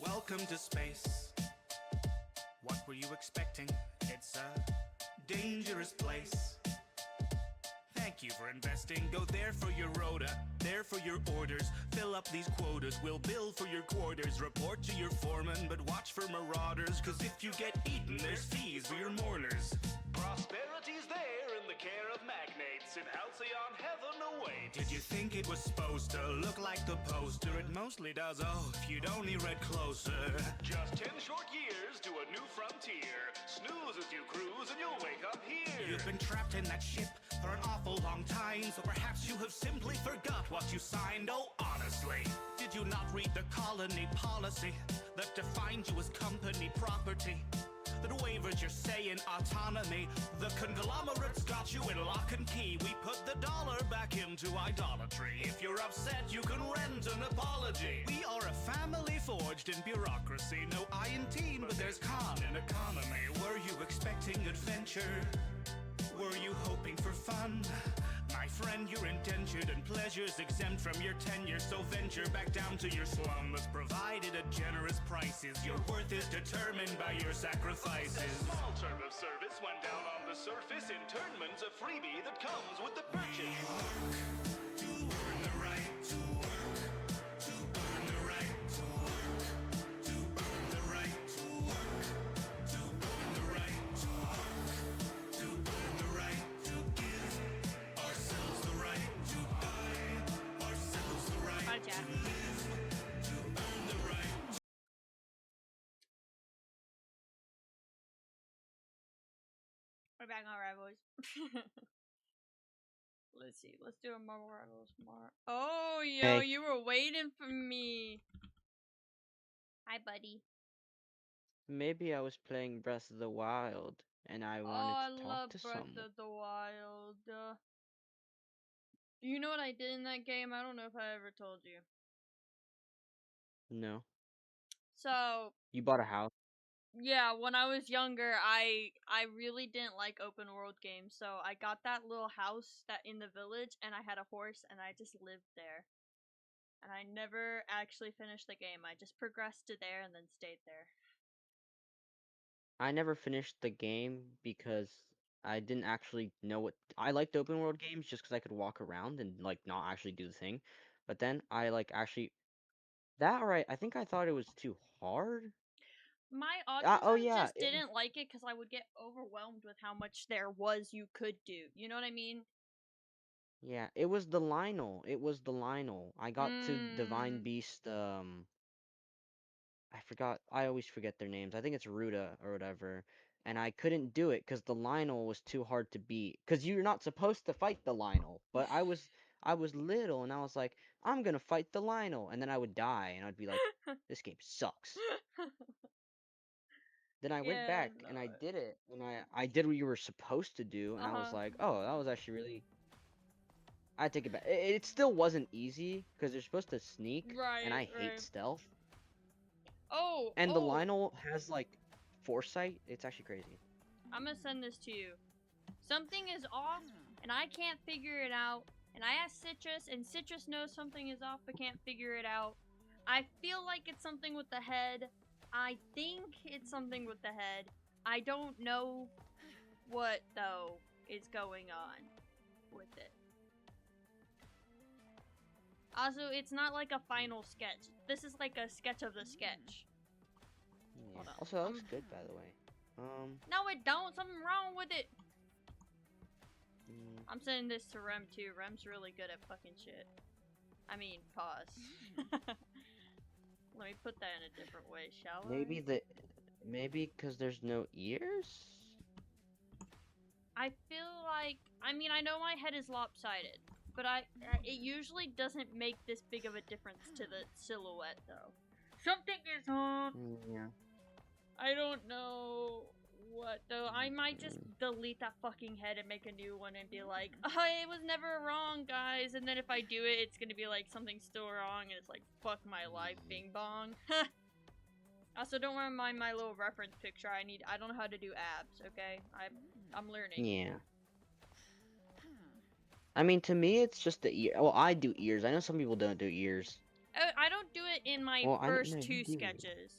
Welcome to space. What were you expecting? It's a dangerous place. Thank you for investing. Go there for your rota, there for your orders. Fill up these quotas, we'll bill for your quarters. Report to your foreman, but watch for marauders. Cause if you get eaten, there's fees for your mourners. Prosperity's there in the care of magnates. In halcyon heaven awaits. Did you think it was supposed to look like the poster? It mostly does, oh, if you'd only read closer. Just 10 short years to a new frontier. Snooze as you cruise and you'll wake up here. You've been trapped in that ship for an awful long time, so perhaps you have simply forgot what you signed. Oh, honestly, did you not read the colony policy that defined you as company property? That wavers your say in autonomy. The conglomerates got you in lock and key. We put the dollar back into idolatry. If you're upset, you can rent an apology. We are a family forged in bureaucracy. No I in team, but there's con in economy. Were you expecting adventure? Were you hoping for fun? My friend, you're indentured and pleasures exempt from your tenure. So venture back down to your slum that's provided at generous prices. Your worth is determined by your sacrifices. A small term of service went down on the surface. Internment's a freebie that comes with the purchase. To earn the right to work. To earn the right to work. To earn the right to work. To earn the right to work. To earn the right to give ourselves the right to buy ourselves the right to live. To earn the right. We're back on Rivals. Let's see. Let's do a Marvel Rivals more. Oh, yo, Hey. you were waiting for me. Hi, buddy. Maybe I was playing Breath of the Wild and I wanted I to talk love to Breath someone. of the Wild. Do you know what I did in that game? I don't know if I ever told you. No. So, You bought a house? yeah, when I was younger, I really didn't like open world games. So I got that little house that in the village, and I had a horse, and I just lived there. And I never actually finished the game. I just progressed to there and then stayed there. I never finished the game because I didn't actually know what I liked open world games just because I could walk around and like not actually do the thing. But then I like actually that or I think I thought it was too hard. My Oh autism yeah, just it was didn't like it because I would get overwhelmed with how much there was you could do. You know what I mean? it was the Lionel. It was the Lionel. I got to Divine Mm. Beast I forgot. I always forget their names. I think it's Ruda or whatever. And I couldn't do it because the Lionel was too hard to beat. Because you're not supposed to fight the Lionel. But I was little and I was like, I'm gonna fight the Lionel, and then I would die and I'd be like, this game sucks. Then I went Yeah, back no. and I did it, and I did what you were supposed to do, and I was Uh-huh. like, oh, that was actually really. I take it back. It still wasn't easy because you're supposed to sneak, and Right, I hate right. stealth. Oh, And the oh. Lionel has like foresight. It's actually crazy. I'm gonna send this to you. Something is off, and I can't figure it out. And I asked Citrus, and Citrus knows something is off, but can't figure it out. I feel like it's something with the head. I think it's something with the head. I don't know what, though, is going on with it. Also, it's not like a final sketch. This is like a sketch of the sketch. Yeah. Hold on. Also, that looks good, by the way. No, it don't. Something wrong with it. mm, I'm sending this to Rem too. Rem's really good at fucking shit. I mean, pause. Let me put that in a different way, shall maybe because there's no ears. I feel like, I mean, I know my head is lopsided, but it usually doesn't make this big of a difference to the silhouette, though. Something is off. Yeah. I don't know what, though. I might just delete that fucking head and make a new one and be like, oh, it was never wrong, guys. And then if I do it, it's gonna be like something's still wrong, and it's like, fuck my life, bing bong. Also, don't mind my little reference picture. I don't know how to do abs, okay? I'm learning. Yeah. I mean, to me, it's just the ear. Well, I do ears. I know some people don't do ears. I don't do it in my Well, I didn't first know you two do. sketches.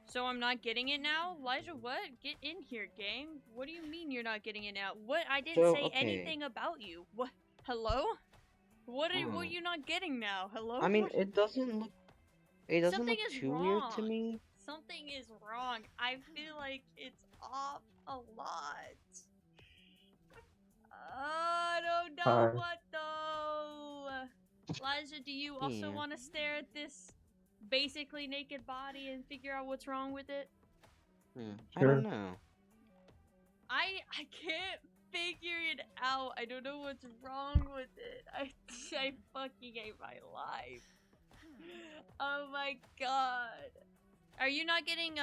So I'm not getting it now? Elijah, what? Get in here, game. What do you mean you're not getting it now? What? I didn't So, say okay. anything about you. What? Hello? What are Oh. you not getting now? Hello? I mean, What? it doesn't look. It doesn't Something look is too weird to wrong. me. Something is wrong. I feel like it's off a lot. I don't know what though. Elijah, do you also Yeah. want to stare at this basically naked body and figure out what's wrong with it? I don't know. I can't figure it out. I don't know what's wrong with it. I fucking hate my life. Oh my god. Are you not getting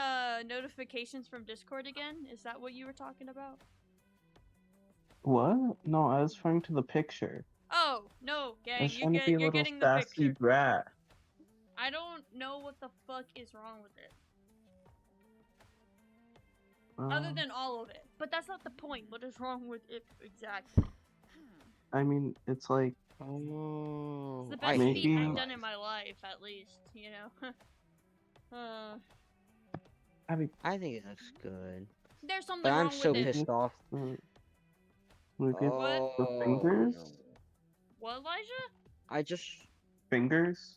notifications from Discord again? Is that what you were talking about? What? No, I was referring to the picture. Oh, no, I gang, was trying to be a you're little getting the sassy picture. brat. I don't know what the fuck is wrong with it. Other than all of it. But that's not the point. What is wrong with it exactly? I mean, it's like Oh, It's the I best hate feat my I've life. done in my life, at least, you know? I mean, I think it looks good, There's something but I'm wrong so with it. pissed off. look at Oh, the fingers. no. What, Elijah? I just. Fingers.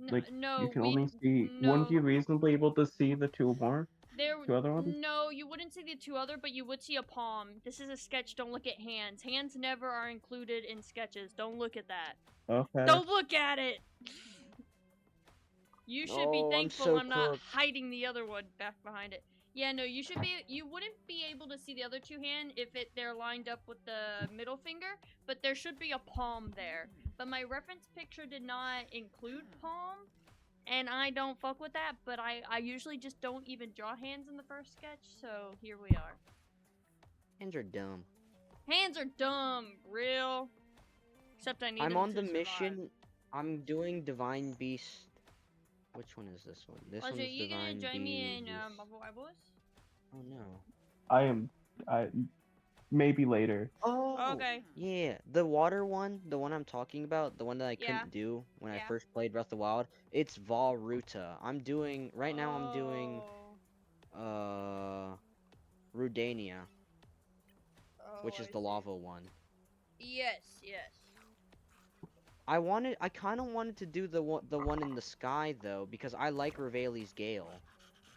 Like No, you can we- only see. no. Wouldn't you reasonably able to see the two more? There, Two other ones? no, you wouldn't see the two other, but you would see a palm. This is a sketch. Don't look at hands. Hands never are included in sketches. Don't look at that. Okay. Don't look at it. You should be Oh, I'm thankful so I'm not cooked. hiding the other one back behind it. Yeah, no, you should be. You wouldn't be able to see the other two hand if they're lined up with the middle finger, but there should be a palm there. But my reference picture did not include palm, and I don't fuck with that. But I usually just don't even draw hands in the first sketch, so here we are. Hands are dumb. Hands are dumb, real. Except I need I'm them on to the survive. mission. I'm doing Divine Beast. Which one is this one? This Elijah, one's you gonna Divine join me in Beast. Marvel Rivals? Oh no. I maybe later. Oh. Okay. Yeah, the water one, the one I'm talking about, the one that I Yeah. couldn't do when I Yeah. first played Breath of the Wild. It's Vah Ruta. I'm doing right now. I'm doing Oh. Rudania, which Oh, is I the see. lava one. Yes, yes. I kind of wanted to do the one in the sky though, because I like Rivali's Gale,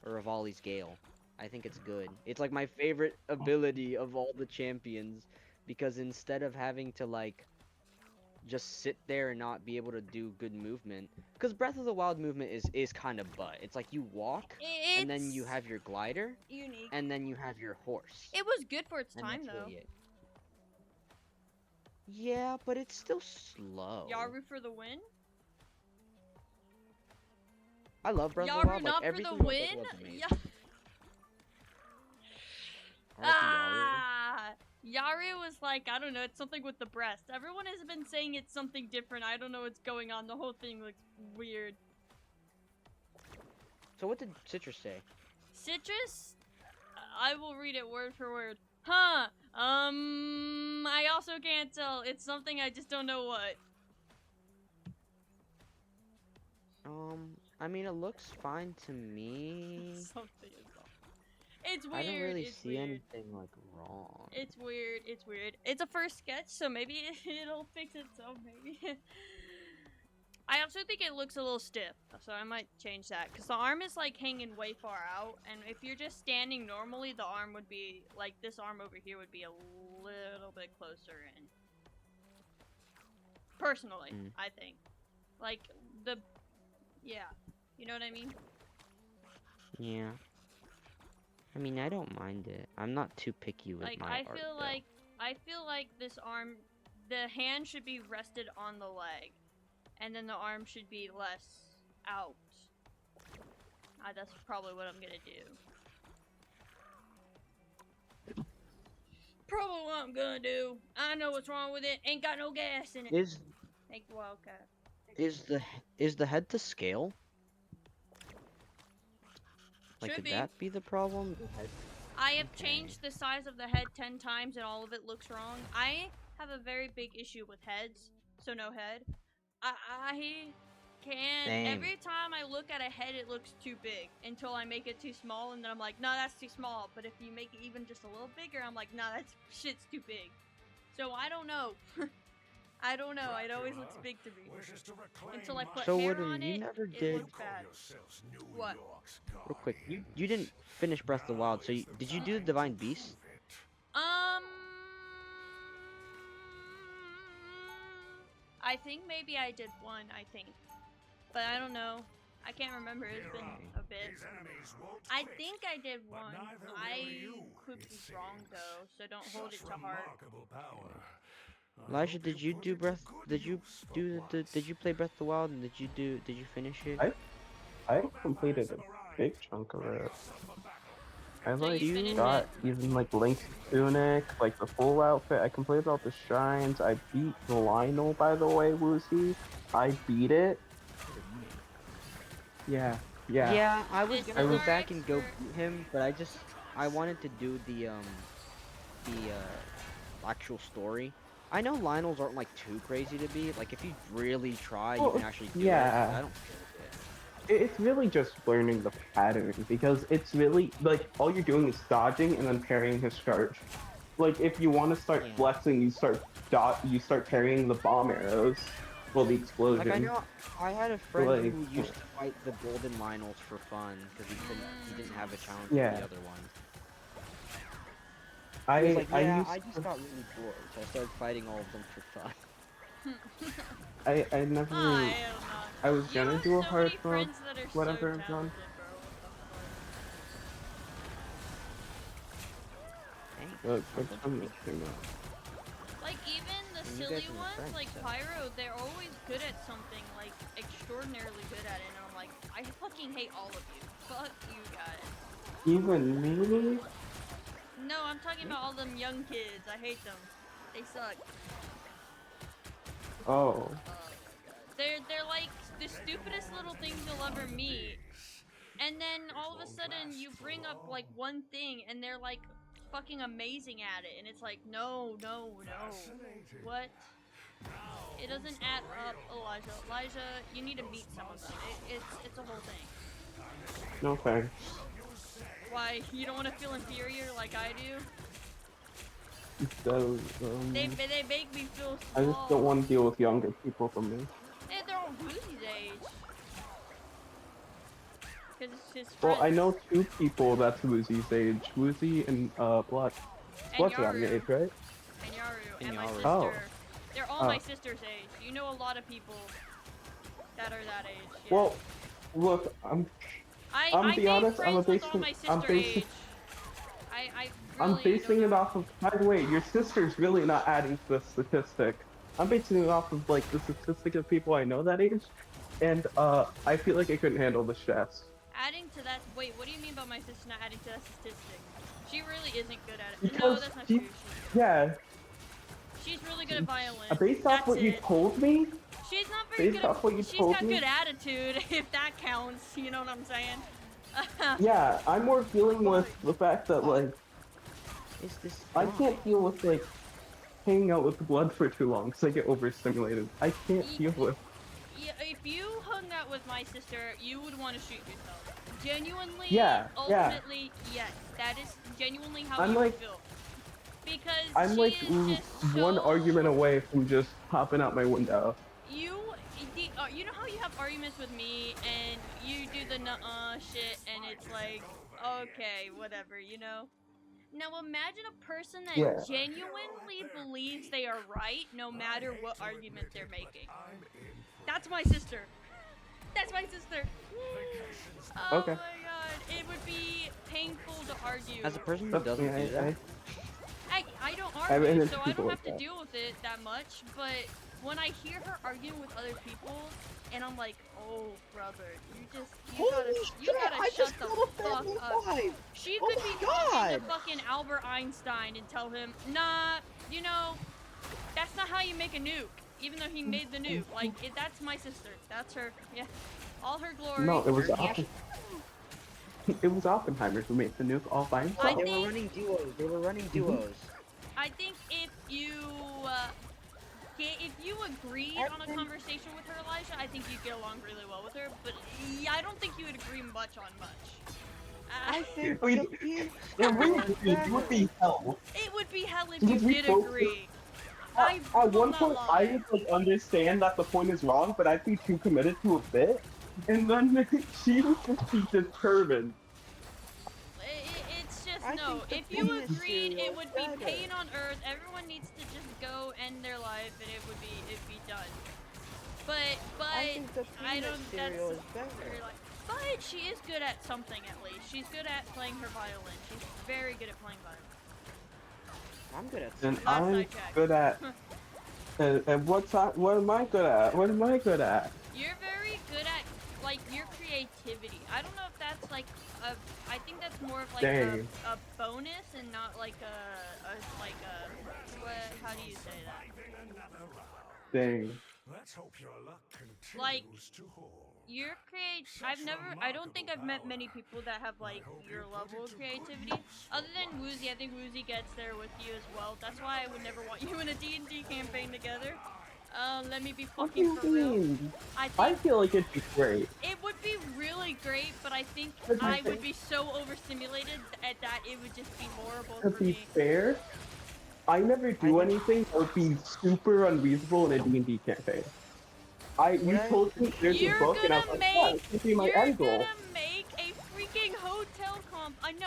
or Rivali's Gale. I think it's good. It's like my favorite ability of all the champions, because instead of having to like just sit there and not be able to do good movement, because Breath of the Wild movement is kind of butt. It's like you walk, and then you It's have your glider, unique. and then you have your horse. It was good for its And time, that's though. really it. Yeah, but it's still slow. Yaru for the win. I love Breath of the Yaru Wild. Like, not for everything the about Breath win. of the Wild's amazing. Ya- R.I.P. Yaru. ah, Yaru was like, I don't know, it's something with the breast. Everyone has been saying it's something different. I don't know what's going on. The whole thing looks weird. So what did Citrus say? Citrus? I will read it word for word. Huh. I also can't tell. It's something I just don't know what. I mean, it looks fine to me. Something is wrong. It's weird. I don't really it's see weird. anything like wrong. It's weird. It's weird. It's a first sketch, so maybe it'll fix itself. Maybe. I also think it looks a little stiff, so I might change that because the arm is like hanging way far out, and if you're just standing normally, the arm would be like this arm over here would be a little bit closer in. Personally, I think, like yeah, you know what I mean. Yeah. I mean, I don't mind it. I'm not too picky with Like my I art, feel though. like this arm, the hand should be rested on the leg, and then the arm should be less out. That's probably what I'm gonna do. Probably what I'm gonna do. I know what's wrong with it. Ain't got no gas in it. Is Thank you, Wildcat. the head to scale? Like, Should could be. that be the problem? The head- I have Okay. changed the size of the head 10 times and all of it looks wrong. I have a very big issue with heads, so no head. I can't. Same. Every time I look at a head, it looks too big until I make it too small, and then I'm like, no, that's too small. But if you make it even just a little bigger, I'm like, no, that's shit's too big. So I don't know. I don't know. It always looks big to me until I put So hair Wooden, on you it. never It did. looks bad. What? Real quick, you didn't finish Breath of the Wild, so did you do the Divine Beast? I think maybe I did one. I think, but I don't know. I can't remember. It's been a bit. I think I did one. I could be wrong though, so don't hold it to heart. Elijah, did you do Breath? Did you do did you play Breath of the Wild and did you finish it? I completed a big chunk of it. I So like you finished got it? even like Link's tunic, like the full outfit. I completed all the shrines. I beat Lionel, by the way, Woozy. I beat it. Yeah. Yeah, I was This gonna is go our back and go expert. beat him, but I wanted to do the actual story. I know Lionel's aren't like too crazy to beat. Like if you really try, you Well, can actually do yeah. it. I don't. It's really just learning the pattern because it's really like all you're doing is dodging and then parrying his charge. Like if you want to start Yeah. flexing, you start parrying the bomb arrows. Well, the explosion. Like I know I had a friend Like- who used to fight the Golden Lionels for fun because he didn't have a challenge Yeah. with the other one. I He was like, yeah, used I just got really bored, so I started fighting all of them for fun. I never. I was You gonna have do a so hard many mode, friends that are whatever so I've done. talented, Thanks. Look, I'm I'm thinking- mixing up. Like even the And you silly guys are my ones, friends, like so. Pyro, they're always good at something, like extraordinarily good at it. And I'm like, I fucking hate all of you. Fuck you guys. Even me? No, I'm talking about all them young kids. I hate them. They suck. Oh. They're like the stupidest little things you'll ever meet. And then all of a sudden you bring up like one thing and they're like fucking amazing at it, and it's like no. What? It doesn't add up, Elijah. Elijah, you need to meet some of them. It's a whole thing. No thanks. Why, you don't want to feel inferior like I do? So, They make me feel small. I just don't want to deal with younger people from me. Hey, they're all Woozy's age. Cause it's his Well, I friends. know two people that's Woozy's age. Woozy and Blood. And Blood's around your Yaru. age, right? And Yaru, and my Yaru. sister. Oh. They're all Oh. my sister's age. You know a lot of people that are that age. Yeah. Well, look, I'm I be made honest, I'm friends with all basing- my I'm sister basing- age. I I'm really basing don't it know. off of. By the way, your sister's really not adding to the statistic. I'm basing it off of like the statistic of people I know that age, and I feel like I couldn't handle the stress. Adding to that, wait, what do you mean by my sister not adding to that statistic? She really isn't good at it. No, Because that's not she- true. Yeah, She's really good at violin. based off That's what you it. told me, She's not very based good off at. what you She's told got me- good attitude, if that counts. You know what I'm saying? yeah, I'm more dealing with the fact that like Is this? I can't deal with like hanging out with Blood for too long because I get overstimulated. I can't deal with. Yeah, if you hung out with my sister, you would want to shoot yourself. Genuinely, Yeah, yeah. ultimately, yes. That is genuinely how I'm you like- would feel. Because I'm she like is just one so- argument away from just popping out my window. You know how you have arguments with me and you do the nuh-uh shit and it's like, okay, whatever, you know? Now imagine a person that Yeah. genuinely believes they are right no matter what argument they're making. That's my sister. That's my sister. Oh Okay. my god, it would be painful to argue. As a person who Trust me, doesn't do that, I don't I've argue, been so I people don't have like to that. deal with it that much, but when I hear her arguing with other people, and I'm like, oh, brother, you gotta shut the fuck up. She could be talking to fucking Albert Einstein and tell him, nah, you know, that's not how you make a nuke, even though he made the nuke. Like, that's my sister. That's her. Yeah. All her glory. No, it was her- It was Oppenheimer who made the nuke all by I himself. they think- were running duos. They were running duos. I think if you if you agreed on a conversation with her, Elijah, I think you'd get along really well with her. But yeah, I don't think you would agree much on much. I think We- the peach If we was agreed, it would be hell. It would be hell if Because you we did both- agree. At, I at will one not point, lie. I would like understand that the point is wrong, but I'd be too committed to a bit, and then she would just be determined. It's just I no. think the If you penis agreed, cereal it is would be better. pain on earth. Everyone needs to just go end their life, and it'd be done. But I think the I peanut don't. cereal is That's better. very like. But she is good at something at least. She's good at playing her violin. She's very good at playing violin. I'm good at And Not I'm sidetracked. good at. And what am I good at? What am I good at? You're very good at like your creativity. I don't know if that's like a. I think that's more of like Dang. a bonus and not like what? How do you say that? Dang. Let's hope your luck continues Like, to hold. Your I don't think I've met many people that have like your level of creativity. Other than Woozy, I think Woozy gets there with you as well. That's why I would never want you in a D&D campaign together. Let me be What do you fucking for real. mean? I I think feel like it'd be great. it would be really great, but I think But I I would think- be so overstimulated at that it would just be horrible To for be me. fair, I never do anything that would be super unreasonable in a D&D campaign. You Right. told me there's You're a book, and I was gonna like, yeah, make this would be my you're end goal. gonna make a freaking hotel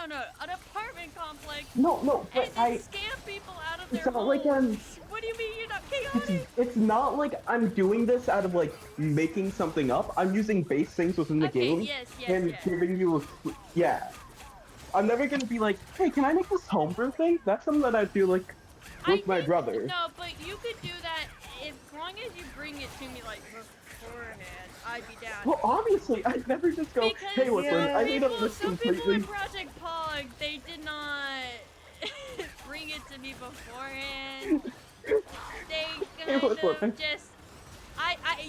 no, an apartment complex No, but and then scam people out of their It's not homes. like What do you mean you're not chaotic? it's not like I'm doing this out of like making something up. I'm using base things within the Okay, game yes, and yes. giving you a yeah. I'm never gonna be like, hey, can I make this homebrew thing? That's something that I do like with my brother. No, but you could do that as long as you bring it to me like beforehand. I'd be down. Well, obviously, I'd never just go, Because hey, listen, I made up people, this some people completely. in Project Pog, they did not bring it to me beforehand. They kind listen. of just,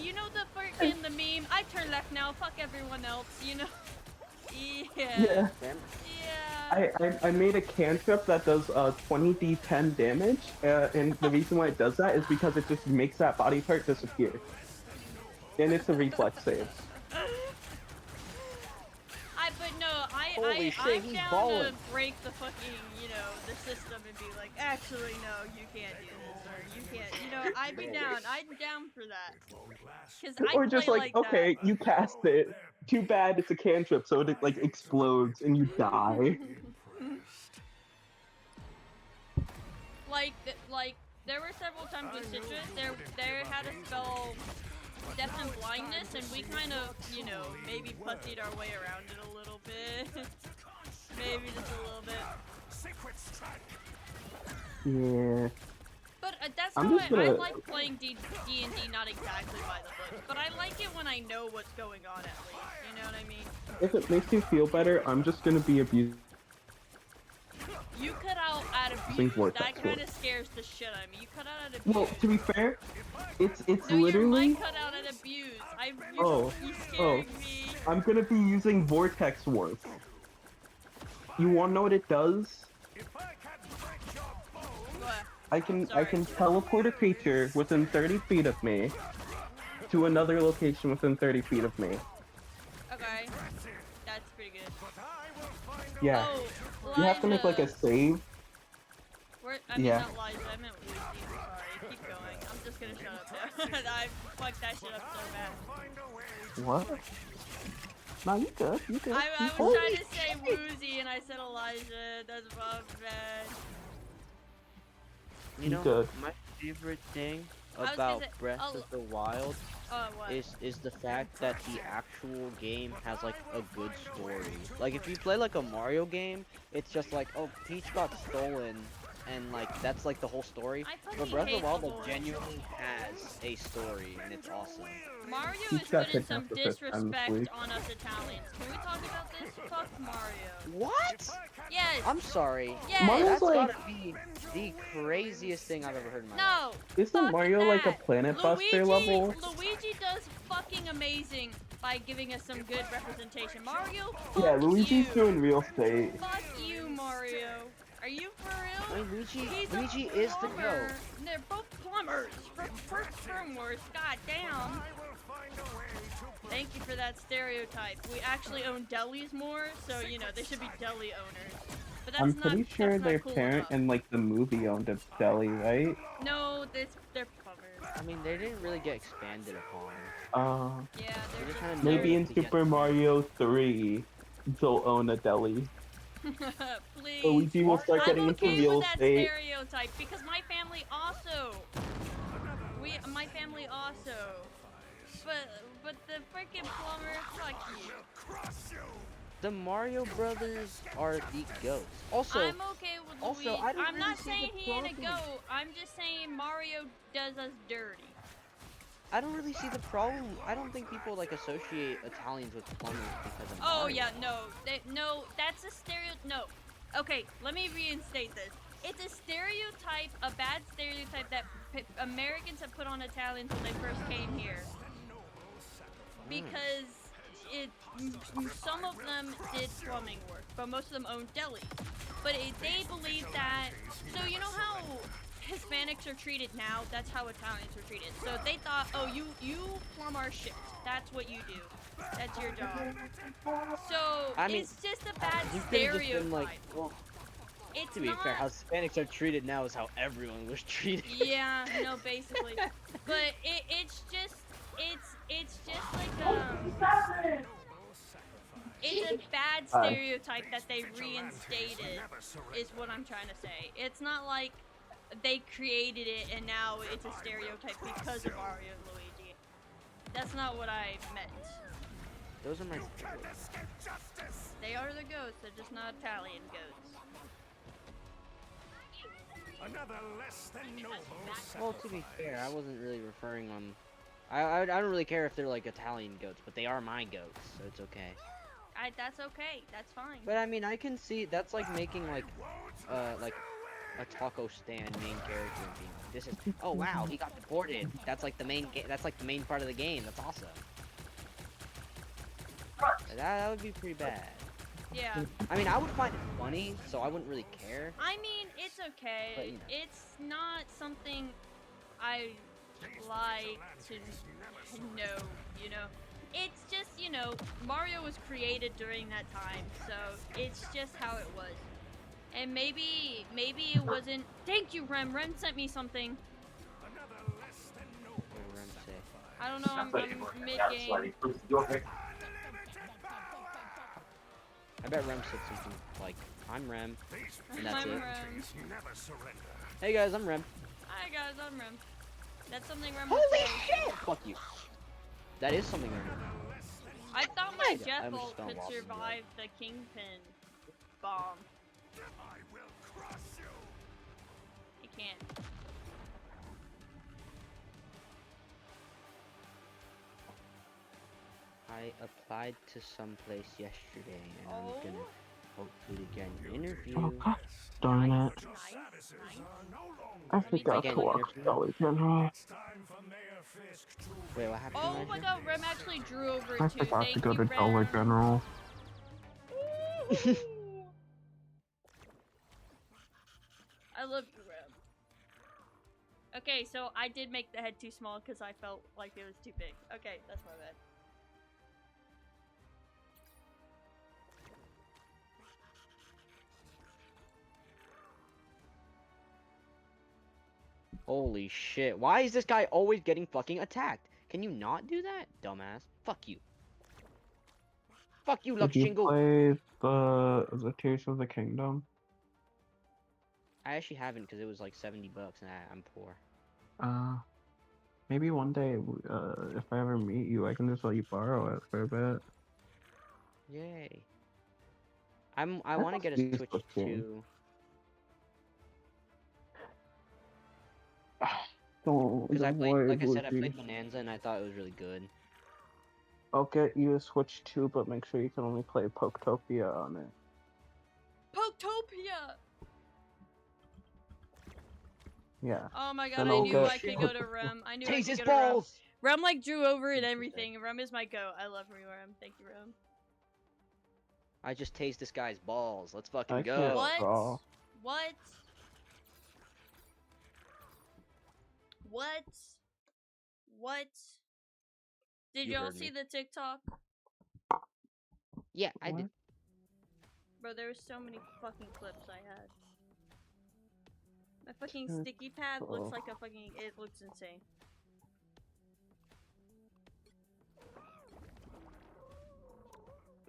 you know the freaking the meme. I turn left now. Fuck everyone else. You know. Yeah. Yeah. I made a cantrip that does 20d10 damage, and the reason why it does that is because it just makes that body part disappear. And it's a reflex save. Holy shit, I'm he's down to ballin'. break the fucking, the system and be like, actually, no, you can't do this, or you can't, I'd be down. I'm down for that. Cause I Or just play like, that. okay, you cast it. Too bad it's a cantrip, so it like explodes and you die. Like, there were several times with Citrus, there had a spell Death and Blindness, and we kind of, maybe puttied our way around it a little bit. Maybe just a little bit. Yeah. But that's I'm how just I gonna- like playing D&D, not exactly by the book, but I like it when I know what's going on at least, you know what I mean? If it makes you feel better, I'm just gonna be abused. You cut out at abuse, Think vortex that kind works. of scares the shit out of me. You cut out at abuse. Well, to be fair, it's no, your literally. mic cut out at abuse. Oh, You scaring me. I'm gonna be using vortex warp. You wanna know what it does? What? I can Sorry. teleport a creature within 30 feet of me to another location within 30 feet of me. Okay. That's pretty good. Yeah. Oh, You have to make like a Elijah. save. I mean, Yeah. not Elijah, I meant Lucy. Sorry, keep going. I'm just gonna shut up now. I fucked that shit up so bad. What? No, you good. You good. I You was good. trying to say Woozy and I said Elijah. That's my bad. You know, Good. my favorite thing was gonna about say- Breath oh, of the Wild Oh, what? is the fact that the actual game has like a good story. Like if you play like a Mario game, it's just like, oh, Peach got stolen, and like that's like the whole story. I But fucking Breath of hate the Wild the like whole- genuinely has a story, and it's awesome. Mario He's is got putting some kidnapped the fifth time this disrespect week. on us Italians. Can we talk about this? Fuck Mario. What? Yes. I'm sorry. Yes. Mario's That's like- gotta be the craziest thing I've ever heard in my life. No. Isn't fuck Mario like a that. Planet Buster level? Luigi does fucking amazing by giving us some good representation. Mario, fuck Yeah, Luigi's you. doing real estate. Fuck you, Mario. Are you for I real? mean, Luigi, He's a Luigi is the plumber. goat. They're both plumbers. First Sperm Wars. God damn. I will find a way to Thank you for that stereotype. We actually own delis more, so you know they should be deli owners. But that's I'm not. pretty sure that's their not cool parent enough. in like the movie owned a deli, right? No, they're plumbers. I mean, they didn't really get expanded upon. Yeah, They're they're just just. kind of Maybe in to get Super Mario 3, they'll own a deli. Please. Luigi will start I'm getting into okay real with that estate. stereotype because my family also. My family also. But the freaking plumber, fuck you. crush you. The Mario Brothers are the goats. Also, I'm okay with also, Luigi. I don't I'm really not see saying the he ain't a problem. goat. I'm just saying Mario does us dirty. I don't really see the problem. I don't think people like associate Italians with plumbers because of Oh Mario. yeah, no, that's a stereo. No, okay, let me reinstate this. It's a stereotype, a bad stereotype that Americans have put on Italians when they first came here, because some of them did plumbing work, but most of them owned delis. But they believe that. So you know how Hispanics are treated now? That's how Italians are treated. So they thought, oh, you plumb our shit. That's what you do. That's your job. So I mean, it's just a bad You could have just stereotype. been like, well, It's to be not. fair, how Hispanics are treated now is how everyone was treated. Yeah, no, basically. But it's just like it's a bad stereotype that they reinstated, is what I'm trying to say. It's not like they created it and now it's a stereotype because of Mario and Luigi. That's not what I meant. Those are my. They are the goats, they're just not Italian goats. Another less than noble Well, to be fair, I wasn't really referring on. I don't really care if they're like Italian goats, but they are my goats, so it's okay. That's okay, that's fine. But I mean, I can see that's like making like a taco stand main character and being like, this is. Oh wow, he got deported. That's like the main. That's like the main part of the game. That's awesome. That would be pretty bad. Yeah. I mean, I would find it funny, so I wouldn't really care. I mean, it's okay. But, you know. It's not something I like to know, you know? It's just, you know, Mario was created during that time, so it's just how it was. And maybe it wasn't. Thank you, Rem. Rem sent me something. What did Rem say? I don't know, I'm mid-game. I bet Rem said something like, I'm Rem, and that's I'm it. Rem. never surrender. Hey guys, I'm Rem. Hi guys, I'm Rem. That's something Rem Holy would say. shit! Fuck you. That is something Rem. I thought my Yeah, I'm Jeffel just gonna could walk into survive the Kingpin bomb. I will crush you. He can't. I applied to some place yesterday, and Oh. I'm gonna hopefully get an interview. Oh, God darn it. Nice. I forgot Again, to watch interview. Dollar General. It's time for Mayor Fisk to Wait, what happened? Oh my Elijah? god, Rem actually drew over it I too. forgot Thank to go you, to Dollar Rem. General. I love you, Rem. Okay, so I did make the head too small because I felt like it was too big. Okay, that's my bad. Holy shit. Why is this guy always getting fucking attacked? Can you not do that? Dumbass. Fuck you. Fuck you, Lux Did you Jingle. play the Tears of the Kingdom? I actually haven't because it was like 70 bucks and I'm poor. Maybe one day, if I ever meet you, I can just let you borrow it for a bit. Yay. I That want to get must a be Switch fucking- too. Because I played, like I said, I played Bonanza and I thought it was really good. I'll get you a Switch 2, but make sure you can only play Poketopia on it. Poketopia! Yeah. Oh my god, Then I I'll knew get- I could go to Rem. I knew I Taste could his go to Rem. balls! Rem like drew over it and everything. Rem is my goat. I love you, Rem. Thank you, Rem. I just taste this guy's balls. Let's fucking I go. can't What? draw. What? What? What? Did You y'all heard see me. the TikTok? Yeah, I did. What? Bro, there were so many fucking clips I had. My fucking TikTok. sticky pad looks like a fucking. It looks insane.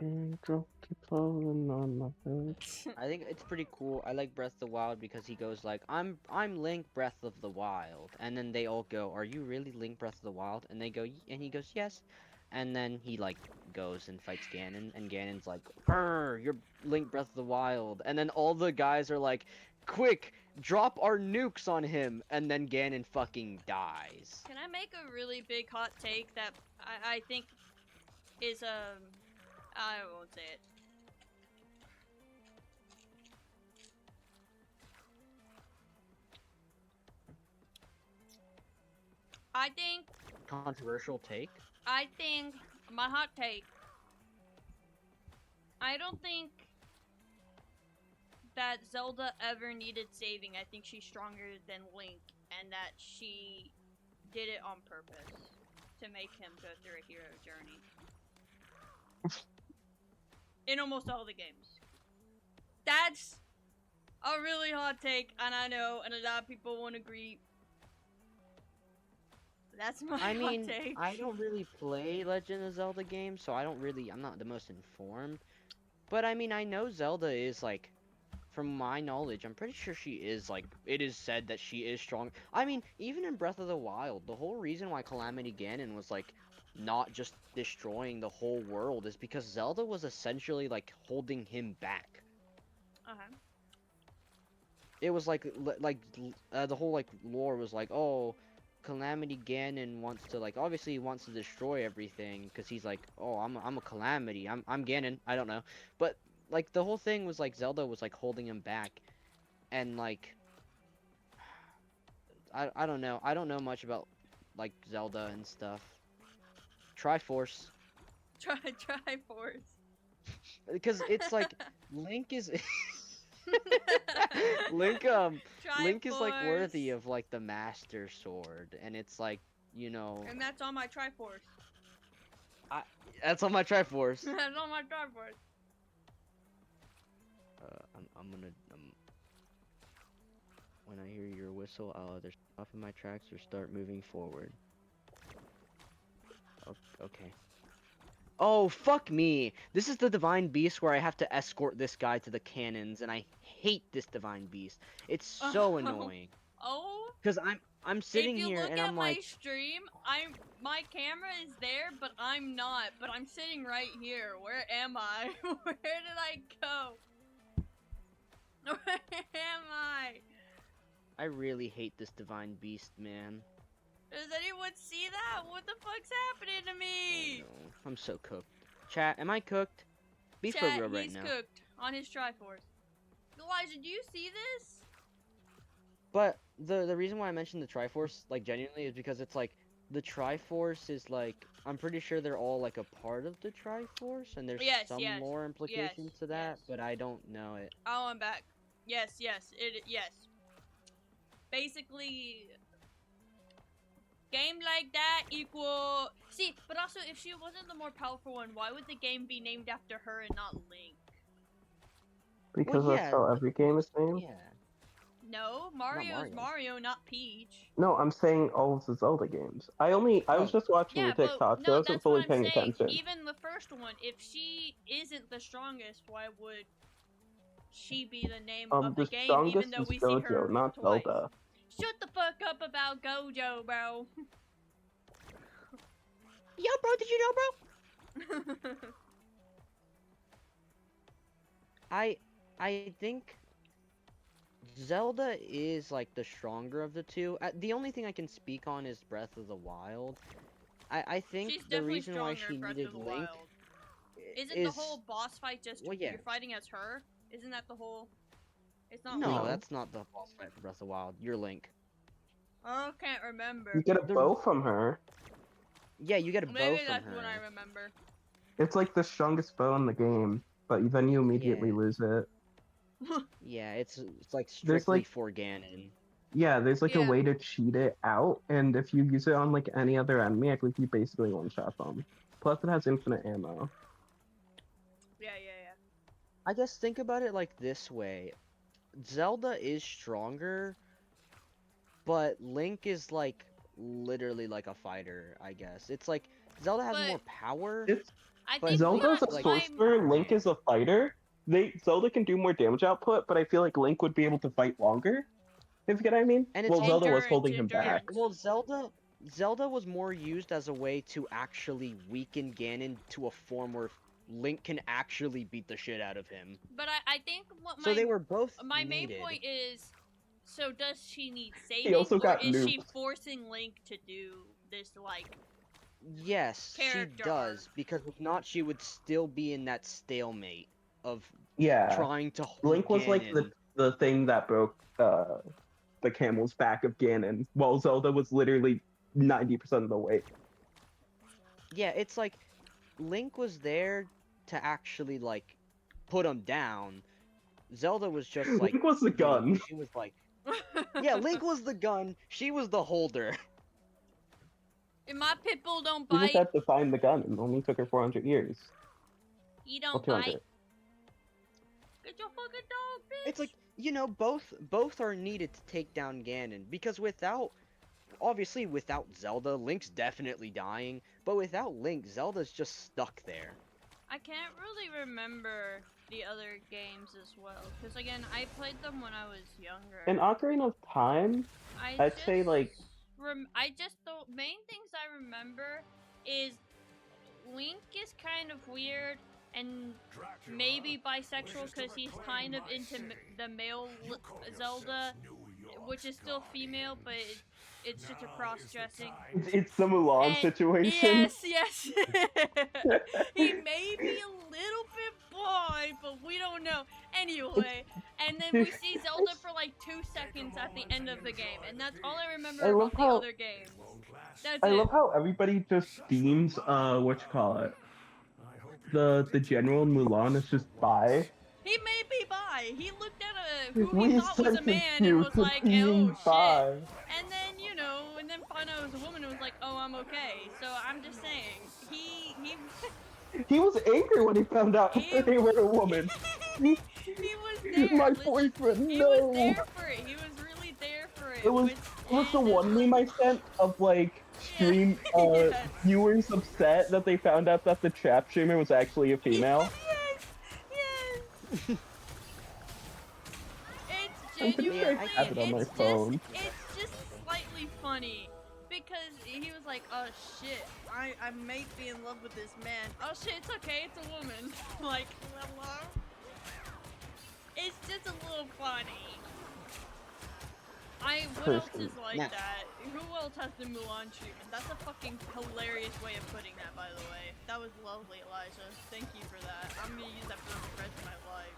Angel keep falling on my head. I think it's pretty cool. I like Breath of the Wild because he goes like, I'm Link Breath of the Wild," and then they all go, "Are you really Link Breath of the Wild?" And they go, and he goes, "Yes," and then he like goes and fights Ganon, and Ganon's like, "Brr, you're Link Breath of the Wild," and then all the guys are like, "Quick, drop our nukes on him," and then Ganon fucking dies. Can I make a really big hot take that I think is I won't say it. I think Controversial take. my hot take. I don't think that Zelda ever needed saving. I think she's stronger than Link, and that she did it on purpose to make him go through a hero journey. In almost all the games. That's a really hot take, and I know, and a lot of people won't agree. That's my I mean, hot take. I don't really play Legend of Zelda games, so I'm not the most informed. But I mean, I know Zelda is like, from my knowledge, I'm pretty sure she is like, it is said that she is strong. I mean, even in Breath of the Wild, the whole reason why Calamity Ganon was like, not just destroying the whole world is because Zelda was essentially like holding him back. Uh-huh. It was like, the whole like lore was like, oh, Calamity Ganon wants to like, obviously he wants to destroy everything because he's like, oh, I'm a Calamity, I'm Ganon, I don't know, but like the whole thing was like Zelda was like holding him back, and like, I don't know, I don't know much about like Zelda and stuff. Triforce, Triforce. because it's like Link is Link Link is like worthy Triforce. of like the Master Sword, and it's like, you know, And that's on my Triforce. that's on my Triforce. That's on my Triforce. I'm gonna when I hear your whistle, I'll either stop in my tracks or start moving forward. Okay. Oh, fuck me! This is the Divine Beast where I have to escort this guy to the cannons, and I hate this Divine Beast. It's so annoying. Oh. Cause I'm sitting If you here look and at I'm my like, stream, my camera is there, but I'm not. But I'm sitting right here. Where am I? Where did I go? Where am I? I really hate this Divine Beast, man. Does anyone see that? What the fuck's happening to Oh me? no, I'm so cooked. Chat, am I cooked? Be for Chat, real right he's now. cooked on his Triforce. Elijah, do you see this? But the reason why I mentioned the Triforce, like, genuinely, is because it's like the Triforce is like, I'm pretty sure they're all like a part of the Triforce, and there's Yes, some yes, lore implications to that, yes. but I don't know it. Oh, I'm back. Yes. Basically, game like that equal. See, but also, if she wasn't the more powerful one, why would the game be named after her and not Link? Because Well, that's yeah, how every game is named. yeah. No, Mario's Mario. Mario, not Peach. No, I'm saying all of the Zelda games. I was Oh. just watching Yeah, the but TikTok, so I no, wasn't that's what fully I'm paying saying. attention. Even the first one, if she isn't the strongest, why would she be the name of the The game, even strongest though is we see her Gojo, not twice? Zelda. Shut the fuck up about Gojo, bro. Yo, bro, did you know, bro? I think Zelda is like the stronger of the two. The only thing I can speak on is Breath of the Wild. I think She's the definitely reason why stronger she in Breath needed of the Link Wild. Isn't is the whole boss fight just well, yeah. you're fighting as her? Isn't that the whole? It's not No, Link. that's not the boss fight for Breath of the Wild. You're Link. I can't remember. You get a The- bow from her. Yeah, you get a bow Maybe from that's her. what I remember. It's like the strongest bow in the game, but then you immediately Yeah. lose it. Yeah, it's like There's, strictly like- for Ganon. Yeah, there's like Yeah. a way to cheat it out, and if you use it on like any other enemy, I believe you basically one-shot them. Plus, it has infinite ammo. Yeah. I guess think about it like this way. Zelda is stronger, but Link is like literally like a fighter, I guess. It's like Zelda has But- more power. It's I But think Zelda's a like- sorcerer, Link is a fighter. Zelda can do more damage output, but I feel like Link would be able to fight longer. If you get what I mean? And it's Well, Zelda was endurance, holding him back. endurance. Well, Zelda was more used as a way to actually weaken Ganon to a form where Link can actually beat the shit out of him. But I think what So they were both my main needed. point is, so does she need saving, also or got is she nuked. forcing Link to do this, like, Yes, she character does, arc? because if not, she would still be in that stalemate of Yeah. trying to hold Link was like Ganon. the thing that broke the camel's back of Ganon, while Zelda was literally 90% of the way. Yeah, it's like Link was there to actually like put him down. Zelda was just like Link was the gun. She was like, yeah, Link was the gun. She was the holder. If my pitbull don't She just bite, had to find the gun, and it only took her 400 years. he Well, don't 200. bite. Get your fucking dog, bitch. It's like, you know, both are needed to take down Ganon, because obviously without Zelda, Link's definitely dying, but without Link, Zelda's just stuck there. I can't really remember the other games as well, because again, I played them when I was younger. In Ocarina of Time, I'd say, just like- the main things I remember is Link is kind of weird and maybe bisexual because he's kind of into the male Zelda, which is still female, but it's just a cross-dressing. it's the Mulan And- situation. Yes. He may be a little bit blind, but we don't know. Anyway, and then we see Zelda for like 2 seconds at the end of the game, and that's all I remember I love about the how- other games. That's I it. love how everybody just deems the general in Mulan is just bi. He may be bi. He looked at who he We thought was a sentenced man and you was to like, being oh shit. bi. And then, and then found out it was a woman and was like, oh, I'm okay. So I'm just saying, he He was angry when he found out He- they were a woman. he was there. My Listen, boyfriend, he no. was there for it. He was really there for it. It was the and- one meme I sent of like stream Yes. viewers upset that they found out that the trap streamer was actually a female. Yes. I'm It's pretty sure I genuinely. have it on my it's phone. It's just slightly funny because he was like, "Oh shit, I might be in love with this man. Oh shit, it's okay, it's a woman." Like, hello. It's just a little funny. What else is like Nah. that? Who else has the Mulan treatment? That's a fucking hilarious way of putting that, by the way. That was lovely, Elijah. Thank you for that. I'm gonna use that for the rest of my life.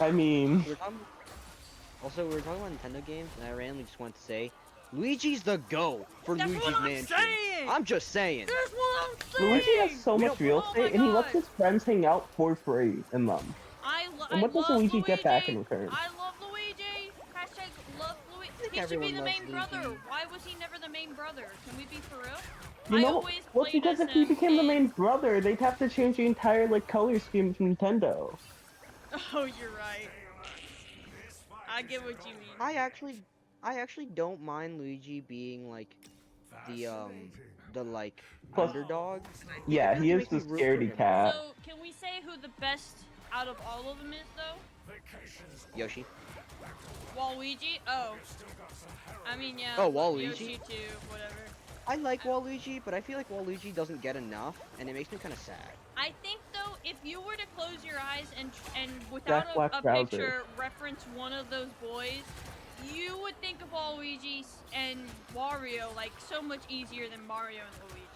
I mean, We were talking about Nintendo games, and I randomly just wanted to say, Luigi's the GO for That's Luigi's what I'm Mansion. saying! I'm just saying. That's what I'm saying! Luigi has so We much don't- real Oh my estate, and he lets God. his friends hang out for free in them. And what does love Luigi get back in Luigi. return? I love Luigi! Hashtag love Luigi. think He should be everyone the loves main brother. Luigi. Why was he never the main brother? Can we be for real? You I know, always well, played because as if he him became the in- main brother, they'd have to change the entire like color scheme of Nintendo. Oh, you're right. I get what you mean. I actually don't mind Luigi being like the like Plus- underdog. Yeah, he is Makes the me root for scaredy him. cat. So, can we say who the best out of all of them is, though? Yoshi. Waluigi? Oh. I mean, yeah. Oh, Waluigi? Yoshi too, whatever. I like Waluigi, but I feel like Waluigi doesn't get enough, and it makes me kind of sad. I think though, if you were to close your eyes and without Jack Black a Bowser. picture reference one of those boys, you would think of Waluigi and Wario like so much easier than Mario and Luigi.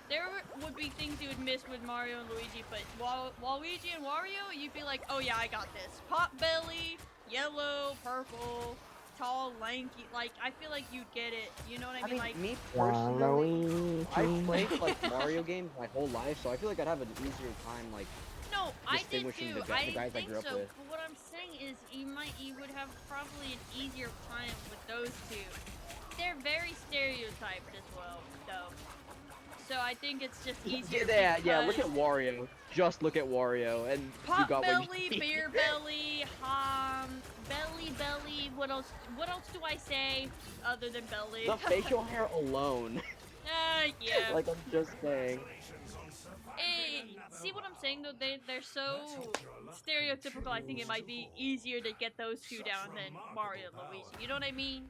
There would be things you would miss with Mario and Luigi, but Waluigi and Wario, you'd be like, oh yeah, I got this. Pot belly, yellow, purple, tall, lanky. Like I feel like you'd get it. You know what I I mean? mean, Like me personally, I've Waluigi. played like Mario games my whole life, so I feel like I'd have an easier time like No, I did distinguishing too. the I guys I think grew up so. with. But what I'm saying is, you would have probably an easier time with those two. They're very stereotyped as well, though. So I think it's just easier. Yeah, look at because Wario. Just look at Wario, and you Pot got belly, what you need. beer belly, belly. What else? What else do I say other than belly? The facial hair alone. Yeah. Like, I'm just saying. See what I'm saying though? They're so stereotypical. I think it might be easier to get those two down than Mario and Luigi. You know what I mean?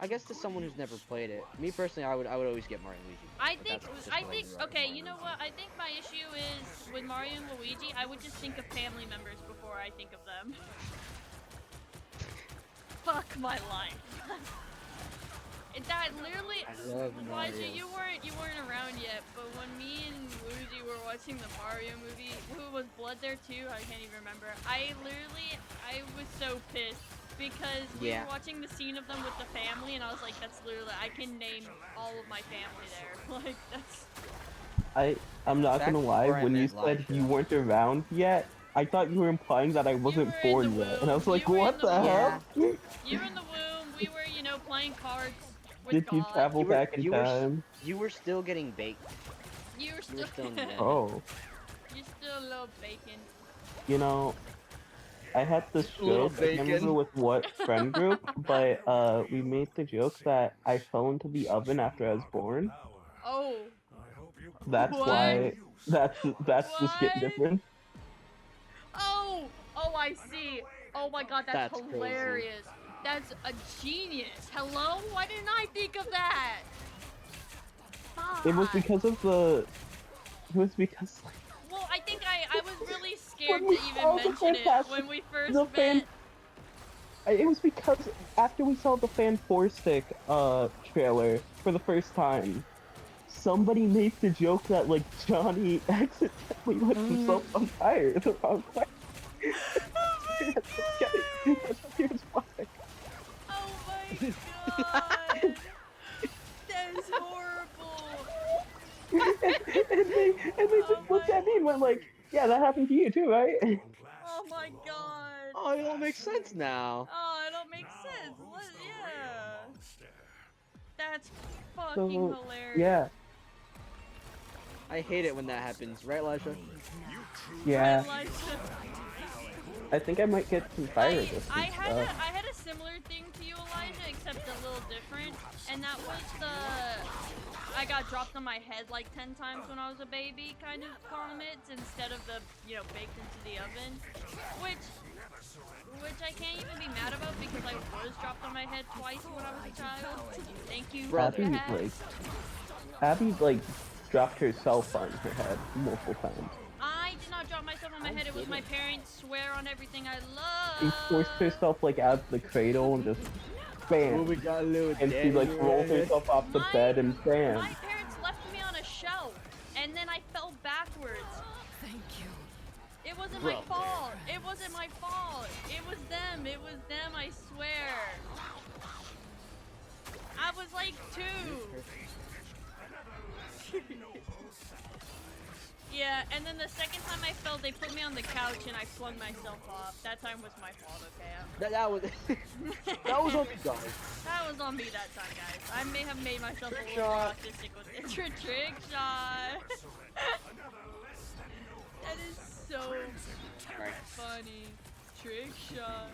I guess to someone who's never played it, me personally, I would always get Mario and Luigi. I But think that's just what I do. okay. You know what? I think my issue is with Mario and Luigi. I would just think of family members before I think of them. Fuck my life. That literally, I love Elijah, Mario. you weren't around yet, but when me and Luigi were watching the Mario movie, who was Blood there too? I can't even remember. I was so pissed because we Yeah. were watching the scene of them with the family, and I was like, that's literally, I can name all of my family there. Like, that's. I'm not That's gonna lie, before I when you met said Elijah. you weren't around yet, I thought you were implying that I wasn't were in born the yet, and I was womb. like, You were in what the the womb. hell? You were in the womb. We were, playing cards with Did you God. travel back in time? You were still getting baked. You were You were still. still in the bed. Oh, You're still a little bacon. you know, I had this A little joke, I can't remember bacon. with what friend group, but we made the joke that I fell into the oven after I was born. Oh. That's What? why, that's the skit What? difference. Oh, I see. Oh my god, that's That's crazy. hilarious. That's a genius. Hello? Why didn't I think of that? It was Fuck. because of Well, I think I was really scared When we to even saw the mention it fantastic- when we first the fan- met. it was because after we saw the Fan 4 Stick trailer for the first time, somebody made the joke that like Johnny accidentally lit himself on fire the wrong way. Here's why. Oh my god. That is horrible. and they just looked at me and went like, yeah, that happened to you too, right? Oh my god. Oh, it all makes sense now. Oh, it don't make sense. What? Yeah. That's fucking So, hilarious. yeah, I hate it when that happens, right, Elijah? yeah. Elijah. I think I might get some fire resistance. I had a similar thing to you, Elijah, except a little different, and that was I got dropped on my head like 10 times when I was a baby kind of comments instead of the, baked into the oven, which I can't even be mad about because I was dropped on my head twice when I was a child. Thank you for Abby that. Abby dropped herself on her head multiple times. I did not drop myself on my head. It was my parents swear on everything I She love. forced herself out of the cradle and just bam. we got a little And she rolled herself off the bed and bam. My parents left me on a shelf, and then I fell backwards. Thank you. It wasn't my Bro. fault. It wasn't my fault. It was them. It was them, I swear. I was like 2. Yeah, and then the second time I fell, they put me on the couch and I flung myself off. That time was my fault, okay? That was that was on me, guys. That was on me that time, guys. I may have made myself Trick a little shot. autistic with it. Trick shot. That is so funny. Trick shot.